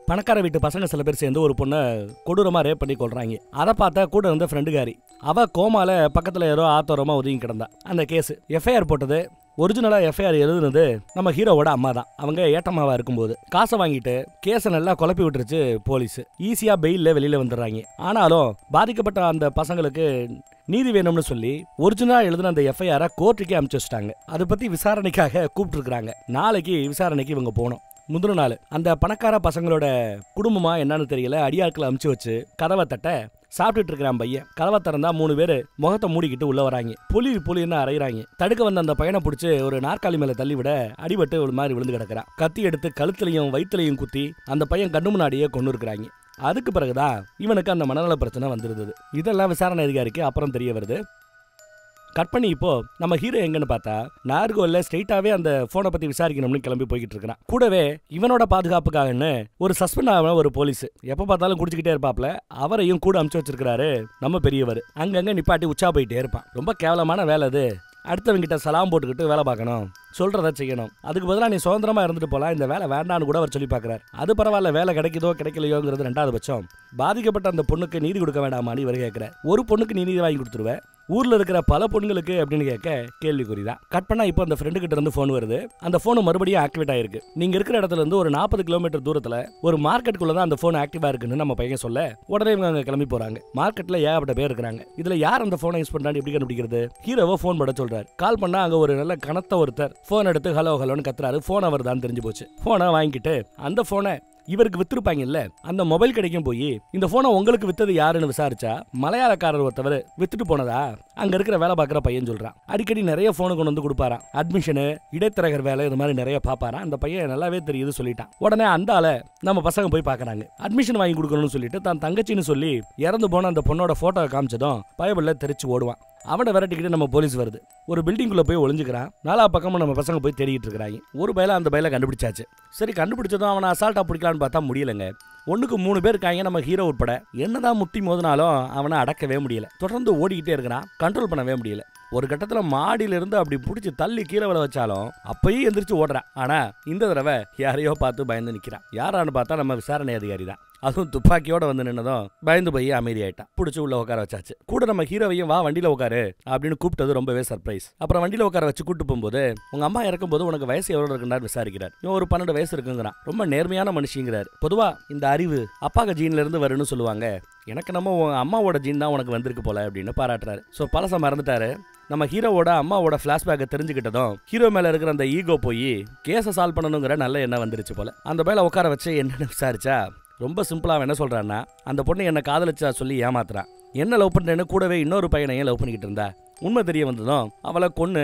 பணக்கார வீட்டு பசங்க சில பேர் சேர்ந்து ஒரு பொண்ணை கொடூரமா ரேப் பண்ணி கொள்றாங்க. அதை பார்த்தா கூட இருந்த ஃப்ரெண்டுகாரி அவ கோமால பக்கத்துல ஏதோ ஆத்தோரமா ஒதுங்கி கிடந்தா. அந்த கேஸ் எஃப்ஐஆர் போட்டது, ஒரிஜினலா எஃப்ஐஆர் எழுதுனது நம்ம ஹீரோவோட அம்மா தான். அவங்க ஏட்டம்மாவா இருக்கும்போது காசை வாங்கிட்டு கேஸை நல்லா குழப்பி விட்டுருச்சு போலீஸ். ஈஸியா பெயில்ல வெளியில வந்துடுறாங்க. ஆனாலும் பாதிக்கப்பட்ட அந்த பசங்களுக்கு நீதி வேணும்னு சொல்லி ஒரிஜினலா எழுதின அந்த எஃப்ஐஆரை கோர்ட்டுக்கே அனுப்பிச்சு வச்சுட்டாங்க. அதை பத்தி விசாரணைக்காக கூப்பிட்டு இருக்காங்க. நாளைக்கு விசாரணைக்கு இவங்க போனோம். முந்தின நாள் அந்த பணக்கார பசங்களோட குடும்பமா என்னன்னு தெரியல, அடியாட்களை அமுச்சு வச்சு கதவை தட்ட சாப்பிட்டுட்டு இருக்கிறான் பையன். கதவை திறந்தா 3 பேர் முகத்தை மூடிக்கிட்டு உள்ள வராங்க. புலின்னு அரைகிறாங்க. தடுக்க வந்த அந்த பையனை பிடிச்சி ஒரு நாற்காலி மேல தள்ளி விட அடிபட்டு ஒரு மாதிரி விழுந்து கிடக்கிறான். கத்தி எடுத்து கழுத்துலையும் வயிற்றுலையும் குத்தி அந்த பையன் கண்ணு முன்னாடியே கொண்டு இருக்கிறாங்க. அதுக்கு பிறகுதான் இவனுக்கு அந்த மனநல பிரச்சனை வந்துருந்தது. இதெல்லாம் விசாரணை அதிகாரிக்கு அப்புறம் தெரிய வருது. கட் பண்ணி இப்போ நம்ம ஹீரோ எங்கன்னு பார்த்தா நார்கோல்ல ஸ்ட்ரெயிட்டாவே அந்த போனை பத்தி விசாரிக்கணும்னு கிளம்பி போய்கிட்டு இருக்கான். கூடவே இவனோட பாதுகாப்புக்காகன்னு ஒரு சஸ்பெண்ட் ஆன ஒரு போலீஸ் எப்ப பார்த்தாலும் குடிச்சுக்கிட்டே இருப்பாப்ல, அவரையும் கூட அமுச்சு வச்சிருக்காரு நம்ம பெரியவர். அங்கங்க நிப்பாட்டி உச்சா போயிட்டே இருப்பான். ரொம்ப கேவலமான வேலை அது. அடுத்தவங்கிட்ட சலாம் போட்டுக்கிட்டு வேலை பார்க்கணும், சொல்றதை செய்யணும். அதுக்கு பதிலாக நீ சுதந்திரமா இருந்துட்டு போலாம், இந்த வேலை வேண்டான்னு கூட அவர் சொல்லி பார்க்குறாரு. அது பரவாயில்ல, வேலை கிடைக்குதோ கிடைக்கலையோங்கிறது 2வது பட்சம். பாதிக்கப்பட்ட அந்த பொண்ணுக்கு நீதி கொடுக்க வேண்டாமான்னு இவர் கேட்கிறார். ஒரு பொண்ணுக்கு நீதி வாங்கி கொடுத்துருவேன், ஊர்ல இருக்கிற பல பொண்ணுங்களுக்கு அப்படின்னு கேட்க கேள்விக்குறிதான். கட் பண்ணா இப்போ அந்த ஃப்ரெண்டு கிட்ட இருந்து போன் வருது. அந்த போன் மறுபடியும் ஆக்டிவேட் ஆயிருக்கு. நீங்க இருக்கிற இடத்துல இருந்து ஒரு 40 கிலோமீட்டர் தூரத்துல ஒரு மார்க்கெட்டுக்குள்ள தான் அந்த போன் ஆக்டிவா இருக்குன்னு நம்ம பையன் சொல்ல, உடனே இவங்க அங்க கிளம்பி போறாங்க. மார்க்கெட்ல ஏகப்பட்ட பேர் இருக்காங்க. இதுல யார் அந்த போனை யூஸ் பண்றான்னு எப்படி கண்டுபிடிக்கிறது? ஹீரோவை போன் போட சொல்றாரு. கால் பண்ணா அங்க ஒரு நல்ல கனத்த ஒருத்தர் போன் எடுத்து ஹலோ ஹலோன்னு கத்துறாரு. போன் அவர் தான் தெரிஞ்சு போச்சு. போனை வாங்கிட்டு அந்த போனை இவருக்கு வித்துருப்பாங்கல்ல அந்த மொபைல் கடைக்கும் போய் இந்த போனை உங்களுக்கு வித்தது யாருன்னு விசாரிச்சா மலையாளக்காரர் ஒருத்தவர் வித்துட்டு போனதா அங்க இருக்கிற வேலை பார்க்குற பையன் சொல்றான். அடிக்கடி நிறைய போனு கொண்டு வந்து கொடுப்பாராம். அட்மிஷனு, இடைத்தரகர் வேலை, இது மாதிரி நிறைய பாப்பாராம். அந்த பையன் நல்லாவே தெரியுது சொல்லிட்டான். உடனே அந்த ஆளை நம்ம பசங்க போய் பாக்குறாங்க. அட்மிஷன் வாங்கி கொடுக்கணும்னு சொல்லிட்டு தான் தங்கச்சின்னு சொல்லி இறந்து போன அந்த பொண்ணோட போட்டோ காமிச்சதும் பயபுள்ள தெரிச்சு ஓடுவான். அவனை விரட்டிக்கிட்டு நம்ம போலீஸ் வருது. ஒரு பில்டிங்குள்ள போய் ஒளிஞ்சுக்கிறான். 4 பக்கமும் நம்ம பசங்க போய் தேடிட்டு இருக்காங்க. ஒரு பையில அந்த பையில கண்டுபிடிச்சாச்சு. சரி, கண்டுபிடிச்சதும் அவனை அசால்ட்டா பிடிக்கலான்னு பார்த்தா முடியலங்க. 1க்கு 3 பேர் இருக்காங்க நம்ம ஹீரோ உட்பட. என்னதான் முட்டி மோதினாலும் அவனை அடக்கவே முடியல. தொடர்ந்து ஓடிக்கிட்டே இருக்கிறான், கண்ட்ரோல் பண்ணவே முடியல. ஒரு கட்டத்துல மாடியில இருந்து அப்படி பிடிச்சி தள்ளி கீழே விழ வச்சாலும் அப்பயும் எந்திரிச்சு ஓடுறான். ஆனா இந்த தடவை யாரையோ பார்த்து பயந்து நிக்கிறான். யாரான்னு பார்த்தா நம்ம விசாரணை அதிகாரி தான். அதுவும் துப்பாக்கியோட வந்து நின்னதும் பயந்து போய் அமைதியாயிட்டான். பிடிச்சி உள்ள உட்கார வச்சாச்சு. கூட நம்ம ஹீரோவையும் வா வண்டியில உட்காரு அப்படின்னு கூப்பிட்டது ரொம்பவே சர்ப்ரைஸ். அப்புறம் வண்டியில உட்கார வச்சு கூட்டு போகும்போது உங்க அம்மா இறக்கும்போது உனக்கு வயசு எவ்வளவு இருக்குன்னு விசாரிக்கிறார். இவன் ஒரு 12 வயசு இருக்குங்கிறான். ரொம்ப நேர்மையான மனுஷங்கிறார். பொதுவா இந்த அறிவு அப்பாக ஜீன்ல இருந்து வரும்னு சொல்லுவாங்க. எனக்கு நம்ம அம்மாவோட ஜீன் தான் உனக்கு வந்திருக்கு போல அப்படின்னு பாராட்டுறாரு. ஸோ பழச மறந்துட்டாரு. நம்ம ஹீரோவோட அம்மாவோட பிளாஷ்பேக்கை தெரிஞ்சுக்கிட்டதும் ஹீரோ மேல இருக்கிற அந்த ஈகோ போய் கேஸை சால்வ் பண்ணணுங்கிற நல்ல எண்ணம் வந்துருச்சு போல. அந்த பையில உட்கார வச்சு என்னன்னு விசாரிச்சா ரொம்ப சிம்பிளா என்ன சொல்றான்னா, அந்த பொண்ணு என்ன காதலிச்சா சொல்லி ஏமாத்துறான். என்ன லவ் பண்றேன்னு கூடவே இன்னொரு பையனையும் லவ் பண்ணிக்கிட்டு இருந்தா. உண்மை தெரிய வந்ததும் அவளை கொன்னு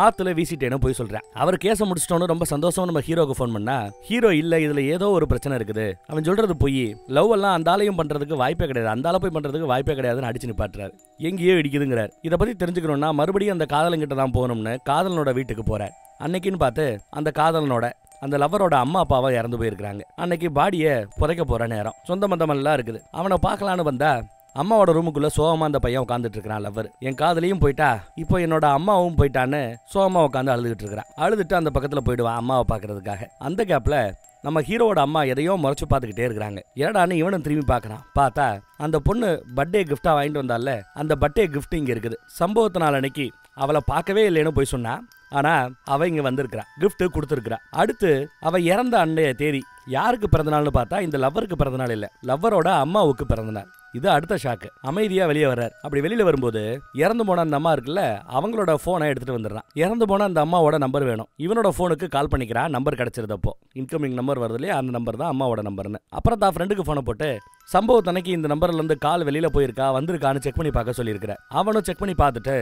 ஆத்துல வீசிட்டேன்னு போய் சொல்றேன். அவர் கேஸை முடிச்சிட்டோன்னு ரொம்ப சந்தோஷமா நம்ம ஹீரோக்கு ஃபோன் பண்ணா, ஹீரோ இல்ல இதுல ஏதோ ஒரு பிரச்சனை இருக்குது, அவன் சொல்றது போய் லவ் எல்லாம் அந்த ஆளையும் பண்றதுக்கு வாய்ப்பே கிடையாது, அந்த ஆளை போய் பண்றதுக்கு வாய்ப்பே கிடையாதுன்னு அடிச்சு நிப்பாட்டுறாரு. எங்கேயோ இடிக்குதுங்கிறார். இதை பத்தி தெரிஞ்சுக்கணும்னா மறுபடியும் அந்த காதலங்கிட்ட தான் போகணும்னு காதலனோட வீட்டுக்கு போறார். அன்னைக்குன்னு பார்த்து அந்த காதலனோட அந்த லவரோட அம்மா அப்பாவை இறந்து போயிருக்காங்க. அன்னைக்கு பாடியை புதைக்க போற நேரம். சொந்த மந்தமெல்லாம் இருக்குது. அவனை பார்க்கலான்னு வந்தா அம்மாவோட ரூமுக்குள்ள சோகமா அந்த பையன் உட்காந்துட்டு இருக்கிறான். லவர் என் காதலையும் போயிட்டா, இப்போ என்னோட அம்மாவும் போயிட்டான்னு சோகமா உட்காந்து அழுதுகிட்டு இருக்கிறான். அழுதுட்டு அந்த பக்கத்துல போயிடுவான் அம்மாவை பாக்குறதுக்காக. அந்த கேப்ல நம்ம ஹீரோவோட அம்மா எதையோ முறைச்சு பார்த்துக்கிட்டே இருக்கிறாங்க. ஏடான்னு இவனும் திரும்பி பார்க்கறான். பார்த்தா அந்த பொண்ணு பர்த்டே கிஃப்டா வாங்கிட்டு வந்தால அந்த பர்த்டே கிஃப்ட் இங்க இருக்குது. சம்பவத்தினால அன்னைக்கு அவளை பார்க்கவே இல்லைன்னு போய் சொன்னா, ஆனா அவ இங்க வந்திருக்கிறா, கிஃப்ட் கொடுத்துருக்கிறா. அடுத்து அவ இறந்த அன்றைய தேதி யாருக்கு பிறந்தநாள்னு பார்த்தா இந்த லவ்வருக்கு பிறந்தநாள் இல்ல, லவ்வரோட அம்மாவுக்கு பிறந்தநாள். இது அடுத்த ஷாக்கு. அமைதியா வெளியே வர்றார். அப்படி வெளியில வரும்போது இறந்து போன அந்த அம்மா இருக்குல்ல, அவங்களோட போனை எடுத்துட்டு வந்துடுறான். இறந்து போன அந்த அம்மாவோட நம்பர் வேணும். இவனோட போனுக்கு கால் பண்ணிக்கிறான். நம்பர் கிடைச்சிருந்தப்போ இன்கமிங் நம்பர் வருது இல்லையா, அந்த நம்பர் தான் அம்மாவோட நம்பர்னு. அப்புறம் தான் ஃப்ரெண்டுக்கு போனை போட்டு சம்பவத்தன்னைக்கு இந்த நம்பர்ல இருந்து கால் வெளியில போயிருக்கா வந்திருக்கான்னு செக் பண்ணி பார்க்க சொல்லியிருக்கிறேன். அவனும் செக் பண்ணி பார்த்துட்டு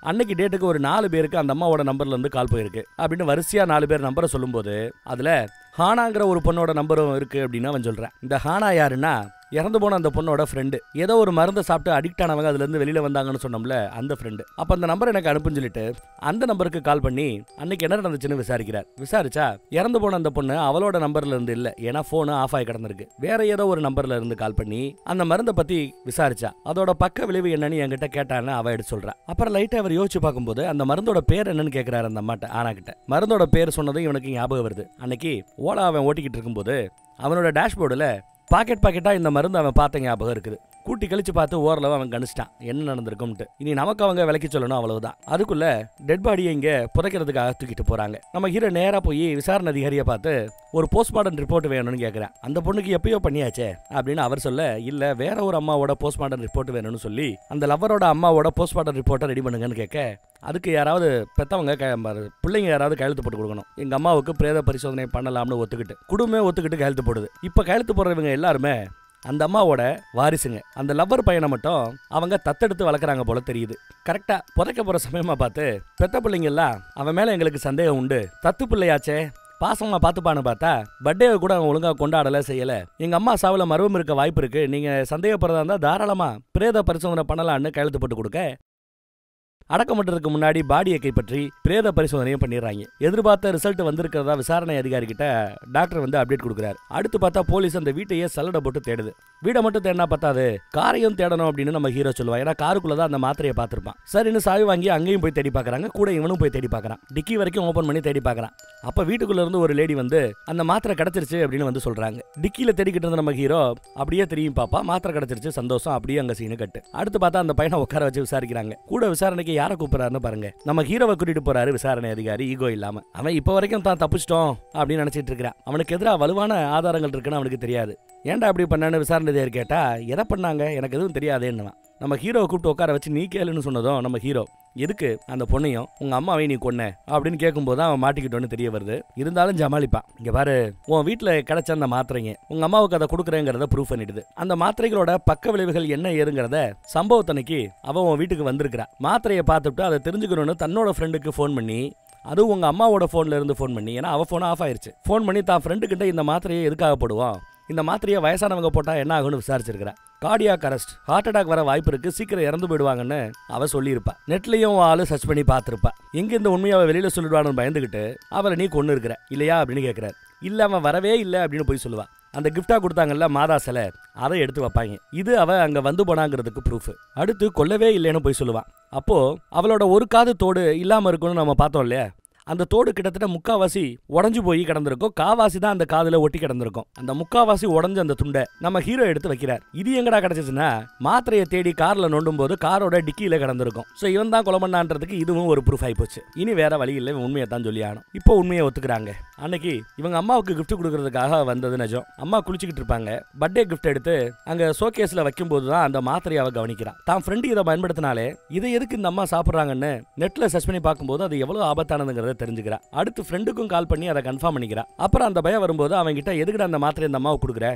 அன்னைக்கு டேட்டுக்கு ஒரு 4 பேருக்கு அந்த அம்மாவோட நம்பர்ல இருந்து கால் போயிருக்கு அப்படின்னு வரிசையா 4 பேர் நம்பரை சொல்லும்போது அதுல ஹானாங்கிற ஒரு பொண்ணோட நம்பரும் இருக்கு அப்படின்னு அவன் சொல்றான். இந்த ஹானா யாருன்னா இறந்து போன அந்த பொண்ணோட ஃப்ரெண்டு. ஏதோ ஒரு மருந்தை சாப்பிட்டு அடிக்ட் ஆனவங்க அதுல இருந்து வெளியில வந்தாங்கன்னு சொன்னோம்ல, அந்த ஃப்ரெண்டு. அப்ப அந்த நம்பர் எனக்கு அனுப்புன்னு சொல்லிட்டு அந்த நம்பருக்கு கால் பண்ணி அன்னைக்கு என்ன நடந்துச்சுன்னு விசாரிக்கிறார். விசாரிச்சா இறந்து போன அந்த பொண்ணு அவளோட நம்பர்ல இருந்து இல்ல, ஏன்னா போன் ஆஃப் ஆகி கிடந்திருக்கு, வேற ஏதோ ஒரு நம்பர்ல இருந்து கால் பண்ணி அந்த மருந்தை பத்தி விசாரிச்சா. அதோட பக்க விளைவு என்னன்னு என்கிட்ட கேட்டான்னு அவ எடுத்து சொல்றா. அப்புறம் லைட்டா அவர் யோசிச்சு பார்க்கும்போது அந்த மருந்தோட பேர் என்னன்னு கேட்கிறாரு அந்த அம்மாட்ட. ஆனா கிட்ட மருந்தோட பேர் சொன்னதும் இவனுக்கு ஞாபகம் வருது. அன்னைக்கு ஓலா அவன் ஓட்டிக்கிட்டு இருக்கும்போது அவனோட டேஷ்போர்டுல பாக்கெட்டா இந்த மருந்து அவன் பார்த்த ஞாபகம் இருக்குது. கூட்டி கழிச்சு பார்த்து ஓரளவு அவன் கணிச்சிட்டான் என்ன நடந்திருக்கும்ட்டு. இனி நமக்கு அவங்க விலைக்கு சொல்லணும், அவ்வளவுதான். அதுக்குள்ள டெட் பாடியை இங்க புதைக்கிறதுக்காக தூக்கிட்டு போறாங்க. நம்ம ஹீரோ நேரா போய் விசாரணை அதிகாரியை பார்த்து ஒரு போஸ்ட்மார்டம் ரிப்போர்ட் வேணும்னு கேட்கிறேன். அந்த பொண்ணுக்கு எப்பயோ பண்ணியாச்சே அப்படின்னு அவர் சொல்ல, இல்ல வேற ஒரு அம்மாவோட போஸ்ட்மார்டம் ரிப்போர்ட் வேணும்னு சொல்லி அந்த லவ்வரோட அம்மாவோட போஸ்ட்மார்டம் ரிப்போர்ட்டை ரெடி பண்ணுங்கன்னு கேட்க, அதுக்கு யாராவது பெத்தவங்க பிள்ளைங்க யாராவது கையெழுத்து போட்டு கொடுக்கணும். எங்க அம்மாவுக்கு பிரேத பரிசோதனை பண்ணலாம்னு ஒத்துக்கிட்டு குடும்பமே ஒத்துக்கிட்டு கையெழுத்து போடுது. இப்ப கையெழுத்து போடுறவங்க எல்லாருமே அந்த அம்மாவோட வாரிசுங்க. அந்த லவ்வர் பையனை மட்டும் அவங்க தத்தெடுத்து வளர்க்குறாங்க போல தெரியுது. கரெக்டா புதைக்க போற சமயமா பார்த்து பெத்த பிள்ளைங்க எல்லாம் அவன் மேல எங்களுக்கு சந்தேகம் உண்டு, தத்து பிள்ளையாச்சே பாசமா பாத்துப்பான்னு பார்த்தா பர்த்டேவை கூட அவன் ஒழுங்கா கொண்டாடல செய்யல. எங்க அம்மா சாவுல மர்மம் இருக்க வாய்ப்பு இருக்கு, நீங்க சந்தேகப்படுறதா இருந்தா தாராளமா பிரேத பரிசோதனை பண்ணலான்னு கையெழுத்து போட்டு கொடுக்க, அடக்கம் பண்ணுறதுக்கு முன்னாடி பாடியை கைப்பற்றி பிரேத பரிசோதனையும் பண்ணிடுறாங்க. எதிர்பார்த்த ரிசல்ட் வந்திருக்கிறதா விசாரணை அதிகாரி கிட்ட டாக்டர் வந்து அப்டேட் கொடுக்குறாரு. அடுத்து பார்த்தா போலீஸ் அந்த வீட்டையே சல்லடை போட்டு தேடுது. வீடை மட்டும் தேடினா பத்தாது, காரையும் தேடணும் அப்படின்னு நம்ம ஹீரோ சொல்லுவான். ஏன்னா காருக்குள்ளதான் அந்த மாத்திரையை பார்த்திருப்பான். சரின்னு சாவி வாங்கி அங்கேயும் போய் தேடி பார்க்கறாங்க. கூட இவனும் போய் தேடி பார்க்கறான். டிக்கி வரைக்கும் ஓபன் பண்ணி தேடி பார்க்கறான். அப்ப வீட்டுக்குள்ள இருந்து ஒரு லேடி வந்து அந்த மாத்திரை கிடைச்சிருச்சு அப்படின்னு வந்து சொல்றாங்க. டிக்கியில தேடிக்கிட்டு இருந்த நம்ம ஹீரோ அப்படியே தெரியும் பாப்பா, மாத்திரை கிடைச்சிருச்சு, சந்தோஷம், அப்படியே அங்க சீனு கட்டு. அடுத்து பார்த்தா அந்த பையனை உட்கார வச்சு விசாரிக்கிறாங்க. கூட விசாரணைக்கு யாரை கூப்பிடுறாருன்னு பாருங்க, நம்ம ஹீரோவை கூட்டிட்டு போறாரு விசாரணை அதிகாரி. ஈகோ இல்லாம அவன் இப்ப வரைக்கும் தான் தப்பிச்சிட்டோம் அப்படின்னு நினைச்சிட்டு இருக்கிறான். அவனுக்கு எதிராக வலுவான ஆதாரங்கள் இருக்குன்னு அவனுக்கு தெரியாது. ஏன்டா அப்படி பண்ணான்னு விசாரணை அதிகாரி கேட்டா, எதை பண்ணாங்க எனக்கு எதுவும் தெரியாதேன்னு நம்ம ஹீரோவை கூப்பிட்டு உட்கார வச்சு நீ கேளுன்னு சொன்னதும் நம்ம ஹீரோ எதுக்கு அந்த பொண்ணையும் உங்க அம்மாவை நீ கொன்ன அப்படின்னு கேட்கும்போது அவன் மாட்டிக்கிட்டோன்னு தெரிய வருது. இருந்தாலும் ஜமாளிப்பான். இங்க பாரு, உன் வீட்டுல கிடைச்ச அந்த மாத்திரைங்க உங்க அம்மாவுக்கு அதை கொடுக்குறேங்கிறத ப்ரூஃப் பண்ணிடுது. அந்த மாத்திரைகளோட பக்க விளைவுகள் என்ன ஏறுங்கிறத சம்பவத்தன்னைக்கு அவன் உன் வீட்டுக்கு வந்திருக்கிறா. மாத்திரையை பார்த்துட்டு அதை தெரிஞ்சுக்கணும்னு தன்னோட ஃப்ரெண்டுக்கு ஃபோன் பண்ணி, அதுவும் உங்க அம்மாவோட போன்ல இருந்து ஃபோன் பண்ணி, ஏன்னா அவ போன் ஆஃப் ஆயிருச்சு, ஃபோன் பண்ணி தான் ஃப்ரெண்டு கிட்ட இந்த மாத்திரையை எதுக்காக போடுவான், இந்த மாத்திரையை வயசானவங்க போட்டா என்ன ஆகும்னு விசாரிச்சிருக்கிறா. கார்டியாக் அரெஸ்ட், ஹார்ட் அட்டாக் வர வாய்ப்பு இருக்கு, சீக்கிரம் இறந்து போயிடுவாங்கன்னு அவ சொல்லியிருப்பா. நெட்லயும் ஆளு சர்ச் பண்ணி பார்த்திருப்பா. எங்க இந்த உண்மையை வெளியில சொல்லிடுவான்னு பயந்துகிட்டு அவரை நீ கொன்னு இருக்கிற இல்லையா அப்படின்னு கேட்கிறார். இல்ல அவன் வரவே இல்லை அப்படின்னு போய் சொல்லுவா. அந்த கிஃப்டா கொடுத்தாங்கல்ல மாதா சிலை, அதை எடுத்து வைப்பாங்க. இது அவ அங்க வந்து போனாங்கிறதுக்கு ப்ரூஃப். அடுத்து கொல்லவே இல்லைன்னு போய் சொல்லுவான். அப்போ அவளோட ஒரு காது தோடு இல்லாம இருக்கும்னு நம்ம பார்த்தோம் இல்லையா, அந்த தோடு கிட்டத்தட்ட முக்காவாசி உடஞ்சு போய் கிடந்திருக்கும், காவாசி தான் அந்த காதுல ஒட்டி கிடந்திருக்கும். அந்த முக்காவாசி உடஞ்ச அந்த துண்டை நம்ம ஹீரோ எடுத்து வைக்கிறார். இது எங்கடா கிடைச்சிச்சுன்னா, மாத்திரையை தேடி கார்ல நோண்டும் போது காரோட டிக்கியில கிடந்திருக்கும். சோ இவன் தான் கொலை பண்ணான்றதுக்கு இதுவும் ஒரு ப்ரூஃப் ஆகி போச்சு. இனி வேற வழி இல்லை, உண்மையை தான் சொல்லி ஆகணும். இப்போ உண்மையை ஒத்துக்கிறாங்க. அன்னைக்கு இவங்க அம்மாவுக்கு கிஃப்ட் கொடுக்கறதுக்காக வந்தது நிஜம். அம்மா குளிச்சுக்கிட்டு இருப்பாங்க. பர்த்டே கிஃப்ட் எடுத்து அங்க ஷோகேஸ்ல வைக்கும் போதுதான் அந்த மாத்திரையை அவ கவனிக்கிறான். தான் ஃப்ரெண்டு இதை பயன்படுத்தினாலே இதை எதுக்கு இந்த அம்மா சாப்பிடுறாங்கன்னு நெட்ல சர்ச் பண்ணி பார்க்கும்போது அது எவ்வளவு ஆபத்தானதுங்கிறத தெரிஞ்சுக்கிறா. அடுத்து ஃப்ரெண்டுக்கும் கால் பண்ணி அதை கன்ஃபார்ம் பண்ணிக்கிறா. அப்புறம் அந்த பயம் வரும்போது அவங்க கிட்ட எதுக்குடா அந்த மாத்திரை இந்த அம்மாவை கொடுக்குற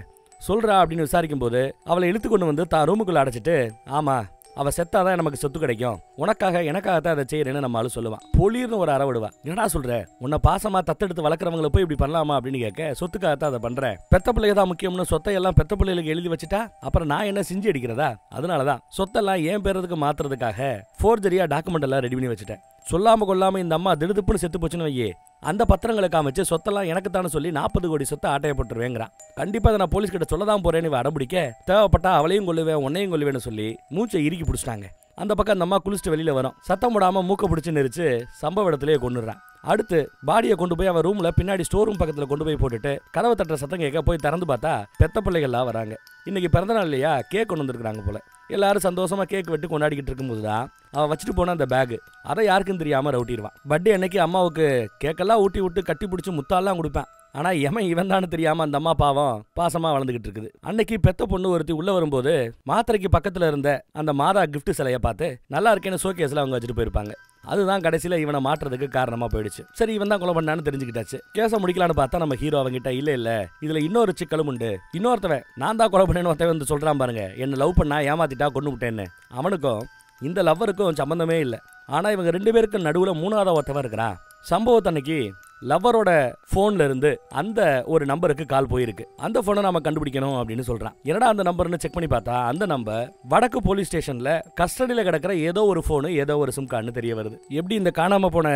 சொல்றா அப்படின்னு விசாரிக்கும் போது அவளை இழுத்து கொண்டு வந்து தான் ரூமுக்குள்ள அடைச்சிட்டு, ஆமா அவ செத்தாதான் நமக்கு சொத்து கிடைக்கும், உனக்காக எனக்காகத்தான் அதை செய்யறேன்னு நம்ம ஆளு சொல்லுவான். பொலிர்னு ஒரு அறவிடுவா. என்னடா சொல்ற, உன்னை பாசமா தத்தெடுத்து வளர்க்குறவங்களை போய் இப்படி பண்ணலாமா அப்படின்னு கேட்க, சொத்துக்காகத்தான் அதை பண்ற, பெத்த பிள்ளைங்க தான் முக்கியம்னு சொத்தை எல்லாம் பெத்த பிள்ளைகளுக்கு எழுதி வச்சுட்டா அப்புறம் நான் என்ன செஞ்சு அடிக்கிறதா, அதனாலதான் சொத்தெல்லாம் ஏன் பேரதுக்கு மாத்துறதுக்காக ஃபோர்ஜரியா டாக்குமெண்ட் எல்லாம் ரெடி பண்ணி வச்சுட்டேன். சொல்லாம கொள்ளாம இந்த அம்மா திடுதுப்புன்னு செத்து போச்சுன்னு வையே, அந்த பத்திரங்களை காமிச்சு சொத்தெல்லாம் எனக்கு தானே சொல்லி 40 கோடி சொத்தை ஆட்டையப்பட்டுருவேங்கிறான். கண்டிப்பா அதை நான் போலீஸ் கிட்ட சொல்லதான் போறேன்னு அடம்பிடிக்க, தேவைப்பட்டா அவளையும் கொள்ளுவேன் உன்னையும் கொள்ளுவேன்னு சொல்லி மூச்சை இறுக்கி பிடிச்சிட்டாங்க. அந்த பக்கம் அந்த அம்மா குளிச்சுட்டு வெளியில வரும். சத்தம் போடாம மூக்க பிடிச்சு நெரிச்சு சம்பவ இடத்துலயே கொண்டுறான். அடுத்து பாடியை கொண்டு போய் அவன் ரூம்ல பின்னாடி ஸ்டோர் ரூம் பக்கத்துல கொண்டு போய் போட்டுட்டு கதவை தட்டுற சத்தம் கேட்க போய் திறந்து பார்த்தா பெத்த பிள்ளைகள்லாம் வராங்க. இன்னைக்கு பிறந்த நாள் இல்லையா, கேக் கொண்டு வந்துருக்காங்க போல. எல்லாரும் சந்தோஷமா கேக் வெட்டு கொண்டாடிக்கிட்டு இருக்கும்போதுதான் அவன் வச்சுட்டு போன அந்த பேக் அதை யாருக்கும் தெரியாம ரவுட்டிடுவான். பர்த்டே அன்னைக்கு அம்மாவுக்கு கேக்கெல்லாம் ஊட்டி விட்டு கட்டி பிடிச்சி முத்தாலாம் கொடுப்பேன். ஆனா எவன் இவன் தானு தெரியாம அந்த அம்மா பாவம் பாசமா வளர்ந்துகிட்டு இருக்குது. அன்னைக்கு பெத்த பொண்ணு ஒருத்தி உள்ள வரும்போது மாத்திரைக்கு பக்கத்துல இருந்த அந்த மாதா கிஃப்ட் சிலையை பார்த்து நல்லா இருக்கேன்னு ஷோகேஸ்ல அவங்க வச்சுட்டு போயிருப்பாங்க. அதுதான் கடைசியில இவனை மாற்றுறதுக்கு காரணமா போயிடுச்சு. சரி இவன் தான் கொலை பண்ணான்னு தெரிஞ்சுக்கிட்டாச்சு. கேஸை முடிக்கலான்னு பார்த்தா நம்ம ஹீரோ அவங்கிட்ட இல்ல இதுல இன்னொரு சிக்கலும் உண்டு, இன்னொருத்தவன் நான் தான் கொலை பண்ணேன்னு ஒருத்தவன் வந்து சொல்றான் பாருங்க, என்ன லவ் பண்ணா ஏமாத்திட்டா கொண்டு விட்டேன்னு. அவனுக்கும் இந்த லவ்வருக்கும் சம்பந்தமே இல்லை. ஆனா இவங்க 2 பேருக்கும் நடுவுல 3ஆவது ஒருத்தவன் இருக்கிறான். சம்பவத்தன்னைக்கு லவ்வரோட போன்ல இருந்து அந்த ஒரு நம்பருக்கு கால் போயிருக்கு. அந்த போனை நாம கண்டுபிடிக்கணும் அப்படின்னு சொல்றான். என்னடா அந்த நம்பர்னு செக் பண்ணி பார்த்தா அந்த நம்பர் வடக்கு போலீஸ் ஸ்டேஷன்ல கஸ்டடியில கிடக்கிற ஏதோ ஒரு போனு ஏதோ ஒரு சிம் கார்டுன்னு தெரிய வருது. எப்படி இந்த காணாம போன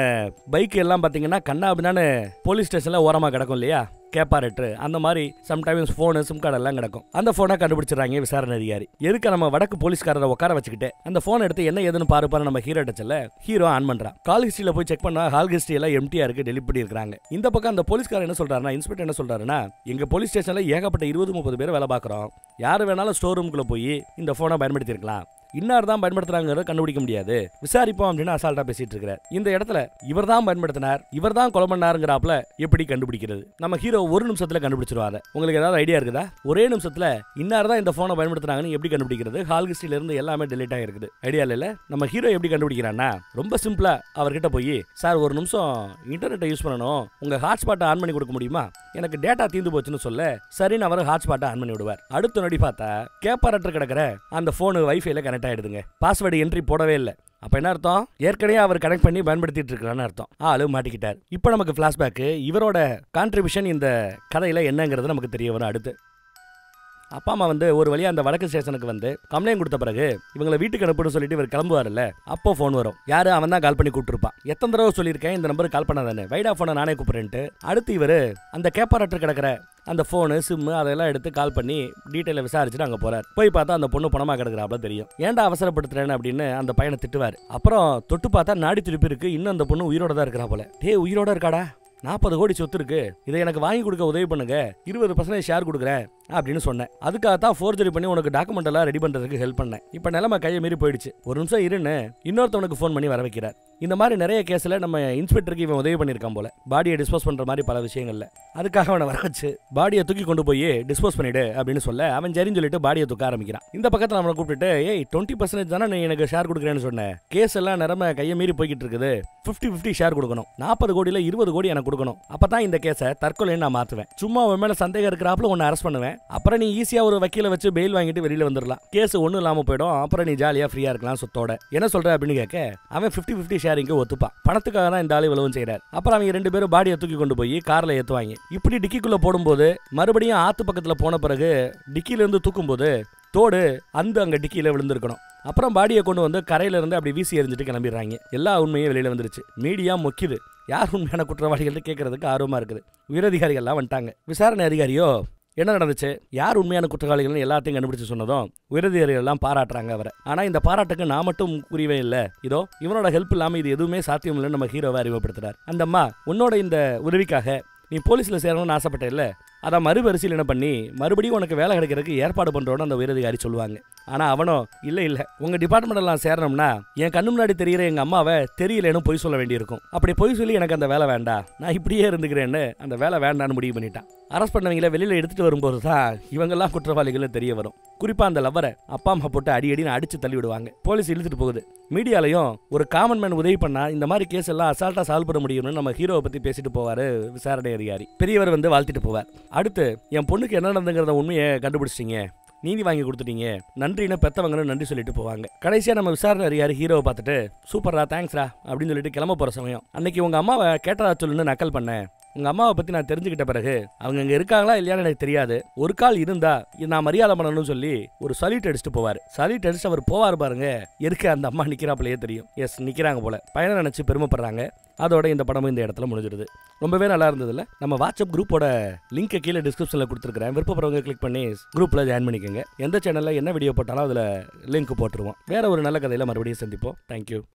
பைக் எல்லாம் பாத்தீங்கன்னா கண்ணா அப்படின்னா போலீஸ் ஸ்டேஷன்ல ஓரமா கிடக்கும் இல்லையா, கேப்பாரேட்டர், அந்த மாதிரி சம்டைம்ஸ் போனு சிம் கார்டு எல்லாம் கிடக்கும். அந்த போனை கண்டுபிடிச்சிடறாங்க விசாரணை அதிகாரி. எதுக்கு நம்ம வடக்கு போலீஸ்காரரை உட்கார வச்சுக்கிட்டு அந்த போன் எடுத்து என்ன ஏதுன்னு பாருப்பாரு நம்ம ஹீரோ டச்சல ஹீரோ ஆன் பண்றான். கால் ஹிஸ்டரியில போய் செக் பண்ணா ஹால் ஹிஸ்டரி எல்லாம் எம்டியா இருக்கு, டெலிட் பண்ணி இருக்காங்க. இந்த பக்கம் அந்த போலீஸ்காரர் என்ன சொல்றாருன்னா, இன்ஸ்பெக்டர் என்ன சொல்றாருன்னா, எங்க போலீஸ் ஸ்டேஷன்ல ஏகப்பட்ட 20-30 பேர் வேலை பார்க்கறோம். யாரு வேணாலும் ஸ்டோர் ரூம்குள்ள போய் இந்த போனை பயன்படுத்தி இருக்கலாம். இன்னார் தான் பயன்படுத்துறாங்க கண்டுபிடிக்க முடியாது, விசாரிப்போம் அப்படின்னு அசால்ட்டா பேசிட்டு இருக்கிறார். இந்த இடத்துல இவர் தான் பயன்படுத்தினார், இவர் தான் கொலை பண்ணாருங்கிறாப்ல எப்படி கண்டுபிடிக்கிறது? நம்ம ஹீரோ ஒரு நிமிஷத்துல கண்டுபிடிச்சிருவாரு. உங்களுக்கு ஏதாவது ஐடியா இருக்குதா? ஒரே நிமிஷத்துல இன்னார் தான் இந்த போனை பயன்படுத்துறாங்கன்னு எப்படி கண்டுபிடிக்கிறது? ஹால் ஹிஸ்டரியில இருந்து எல்லாமே டெலிட் ஆகிருக்குது. ஐடியா இல்ல. நம்ம ஹீரோ எப்படி கண்டுபிடிக்கிறான்னா, ரொம்ப சிம்பிளா அவர்கிட்ட போய், சார் ஒரு நிமிஷம் இன்டர்நெட்டை யூஸ் பண்ணணும், உங்க ஹாட்ஸ்பாட்டை ஆன் பண்ணி கொடுக்க முடியுமா, எனக்கு டேட்டா தீந்து போச்சுன்னு சொல்ல சரின்னு அவர் ஹாட்ஸ்பாட்டை ஆன் பண்ணி விடுவார். அடுத்த நொடி பார்த்தா கேப்பாரேட்டர் கிடக்கிற அந்த போனு வைஃபைல கனெக்ட் ஆயிடுதுங்க. பாஸ்வேர்டு என்ட்ரி போடவே இல்லை. அப்ப என்ன அர்த்தம்? ஏற்கனவே அவர் கனெக்ட் பண்ணி பயன்படுத்திட்டு இருக்கான்னு அர்த்தம். ஆளு மாட்டிக்கிட்டார். இப்போ நமக்கு பிளாஷ்பேக், இவரோட கான்ட்ரிபியூஷன் இந்த கதையில என்னங்கிறது நமக்கு தெரிய வரும். அடுத்து அப்பா அம்மா ஒரு வழியா அந்த வடக்கு ஸ்டேஷனுக்கு கம்ப்ளைண்ட் கொடுத்த பிறகு இவங்களை வீட்டுக்கு அனுப்புன்னு சொல்லிட்டு இவர் கிளம்புவார்ல, அப்போ போன் வரும். யாரு? அவன் தான் கால் பண்ணி கூப்பிட்டுருப்பான். எத்தனை தடவை சொல்லியிருக்கேன் இந்த நம்பருக்கு கால் பண்ணாதானே, வைடா போனை நானே கூப்பிடுறேன்ட்டு. அடுத்து இவர் அந்த கேப்பாரேட்டர் கிடக்கிற அந்த போனு சிம்மு அதெல்லாம் எடுத்து கால் பண்ணி டீட்டெயில விசாரிச்சுட்டு அங்க போறாரு. போய் பார்த்தா அந்த பொண்ணு பணமா கிடக்குறாப்ல தெரியும். ஏன்டா அவசரப்படுத்துறேன்னு அப்படின்னு அந்த பையனை திட்டுவாரு. அப்புறம் தொட்டு பார்த்தா நாடி துடிப்பு இருக்கு, இன்னும் அந்த பொண்ணு உயிரோட தான் இருக்கிறா போல. உயிரோட இருக்காடா, 40 கோடி சொத்து இருக்கு, இதை எனக்கு வாங்கி கொடுக்க உதவி பண்ணுங்க, 20% ஷேர் கொடுக்குறேன் அப்படின்னு சொன்னேன். அதுக்காகத்தான் ஃபோர்ஜரி பண்ணி உனக்கு டாக்குமெண்ட் எல்லாம் ரெடி பண்றதுக்கு ஹெல்ப் பண்ணேன். இப்ப நிலைமை கையை மீறி போயிடுச்சு, ஒரு நிமிஷம் இருன்னு இன்னொருத்தவனுக்கு ஃபோன் பண்ணி வர வைக்கிறார். இந்த மாதிரி நிறைய கேஸ்ல நம்ம இன்ஸ்பெக்டருக்கு இவன் உதவி பண்ணியிருக்கான் போல, பாடியை டிஸ்போஸ் பண்ற மாதிரி பல விஷயங்கள்ல. அதுக்காக அவனை வர வச்சு பாடியை தூக்கி கொண்டு போய் டிஸ்போஸ் பண்ணிடு அப்படின்னு சொல்ல அவன் சரின்னு சொல்லிட்டு பாடியை தூக்க ஆரம்பிக்கிறான். இந்த பக்கத்தில் அவனை கூப்பிட்டுட்டு, 20% தானே நீ எனக்கு ஷேர் கொடுக்குறேன்னு சொன்னேன், கேஸ் எல்லாம் நிறம கையை மீறி போய்கிட்டு இருக்குது, 50-50 ஷேர் கொடுக்கணும், 40 கோடியில 20 கோடி எனக்கு கொடுக்கணும், அப்பதான் இந்த கேஸை தற்கொலைன்னு நான் மாத்துவேன், சும்மா உன் மேல சந்தேகம் இருக்கிறாப்புல உன்னை அரெஸ்ட் பண்ணுவேன், அப்புறம் நீ ஈஸியா ஒரு வக்கீல வச்சு பெயில் வாங்கிட்டு வெளியில வந்துடலாம், கேஸ் ஒன்றும் இல்லாம போயிடும், அப்புறம் நீ ஜாலியா ஃப்ரீயா இருக்கலாம் சொத்தோட, என்ன சொல்ற அப்படின்னு கேட்க அவன் 50-50 ஷேரிங்க ஒத்துப்பான். பணத்துக்காக தான் இந்த ஆளு இவ்வளவும் செய்யறாரு. அப்புறம் அவங்க 2 பேரும் பாடியை தூக்கி கொண்டு போய் கார்ல ஏத்துவாங்க. இப்படி டிக்கிக்குள்ள போடும்போது மறுபடியும் ஆத்து பக்கத்துல போன பிறகு டிக்கில இருந்து தூக்கும் போது தோடு அங்க டிக்கியில விழுந்திருக்கணும். அப்புறம் பாடியை கொண்டு கரையில இருந்து அப்படி வீசி எறிஞ்சிட்டு கிளம்பிடுறாங்க. எல்லா உண்மையும் வெளியில வந்துருச்சு. மீடியா மொக்கிது, யார் உண்மையான குற்றவாளிகள் கேட்கறதுக்கு ஆர்வமா இருக்குது. உயரதிகாரிகள் எல்லாம் வந்துட்டாங்க. விசாரணை அதிகாரியோ என்ன நடந்துச்சு, யார் உண்மையான குற்றவாளிகள்னு எல்லாத்தையும் கண்டுபிடிச்சு சொன்னதும் உயரதிகாரிகள் எல்லாம் பாராட்டுறாங்க அவரை. ஆனா இந்த பாராட்டுக்கு நான் மட்டும் புரியவே இல்லை. இதோ இவனோட ஹெல்ப் இல்லாம இது எதுவுமே சாத்தியம் இல்லைன்னு நம்ம ஹீரோவை அறிமுகப்படுத்துறார். அந்த அம்மா, உன்னோட இந்த உதவிக்காக நீ போலீஸ்ல சேரணும்னு ஆசைப்பட்ட இல்ல, அதை மறுபரிசீலனை பண்ணி மறுபடியும் உனக்கு வேலை கிடைக்கிறதுக்கு ஏற்பாடு பண்றோன்னு அந்த உயரதிகாரி சொல்லுவாங்க. ஆனா அவனோ இல்ல உங்க டிபார்ட்மெண்ட் எல்லாம் சேரணும்னா என் கண்ணு முன்னாடி தெரிகிற எங்க அம்மாவை தெரியலன்னு பொய் சொல்ல வேண்டியிருக்கும், அப்படி பொய் சொல்லி எனக்கு அந்த வேலை வேண்டாம், நான் இப்படியே இருந்துக்கிறேன்னு அந்த வேலை வேண்டான்னு முடிவு பண்ணிட்டான். அரெஸ்ட் பண்ணவங்களை வெளியில எடுத்துட்டு வரும்போது தான் இவங்கெல்லாம் குற்றவாளிகள் தெரிய வரும். குறிப்பா அந்த லவ்வரை அப்பா அம்மா போட்டு அடின்னு அடிச்சு தள்ளி விடுவாங்க. போலீஸ் இழுத்துட்டு போகுது. மீடியாலையும் ஒரு காமன் மேன் உதவி பண்ணா இந்த மாதிரி கேஸ் எல்லாம் அசால்ட்டா சால்வ் பண்ண முடியும்னு நம்ம ஹீரோவை பத்தி பேசிட்டு போவாரு விசாரணை அதிகாரி. பெரியவர் வாழ்த்திட்டு போவார். அடுத்து என் பொண்ணுக்கு என்ன நடந்துங்கிறத உண்மையை கண்டுபிடிச்சிட்டீங்க, நீதி வாங்கி கொடுத்துட்டீங்க, நன்றின்னு பெத்தவங்கன்னு நன்றி சொல்லிட்டு போவாங்க. கடைசியா நம்ம விசாரணை அதிகாரி ஹீரோவை பார்த்துட்டு, சூப்பர்ரா தேங்க்ஸ்ரா அப்படின்னு சொல்லிட்டு கிளம்ப போற சமயம், அன்னைக்கு உங்க அம்மாவை கேட்டதா சொல்லுன்னு நக்கல் பண்ணேன், உங்க அம்மாவை பத்தி நான் தெரிஞ்சுக்கிட்ட பிறகு அவங்க இங்க இருக்காங்களா இல்லையான்னு எனக்கு தெரியாது, ஒரு கால் இருந்தா நான் மரியாதை பண்ணணும்னு சொல்லி ஒரு சல்யூட் அடிச்சுட்டு போவாரு. சல்யூட் அடிச்சுட்டு அவர் போவார் பாருங்க, எதுக்கு அந்த அம்மா நிக்கிறாப்லயே தெரியும். எஸ், நிக்கிறாங்க போல, பையனை நினைச்சு பெருமைப்படுறாங்க. அதோட இந்த படமும் இந்த இடத்துல முடிஞ்சிருது. ரொம்பவே நல்லா இருந்ததுல. நம்ம வாட்ஸ்அப் குரூப்போட லிங்க் கீழே டிஸ்கிரிப்ஷன்ல கொடுத்துருக்கேன், விருப்பப்படுறவங்க கிளிக் பண்ணி குரூப்ல ஜாயின் பண்ணிக்கோங்க. எந்த சேனல்ல என்ன வீடியோ போட்டாலும் அதுல லிங்க் போட்டுருவோம். வேற ஒரு நல்ல கதையில மறுபடியும் சந்திப்போம். தேங்க்யூ.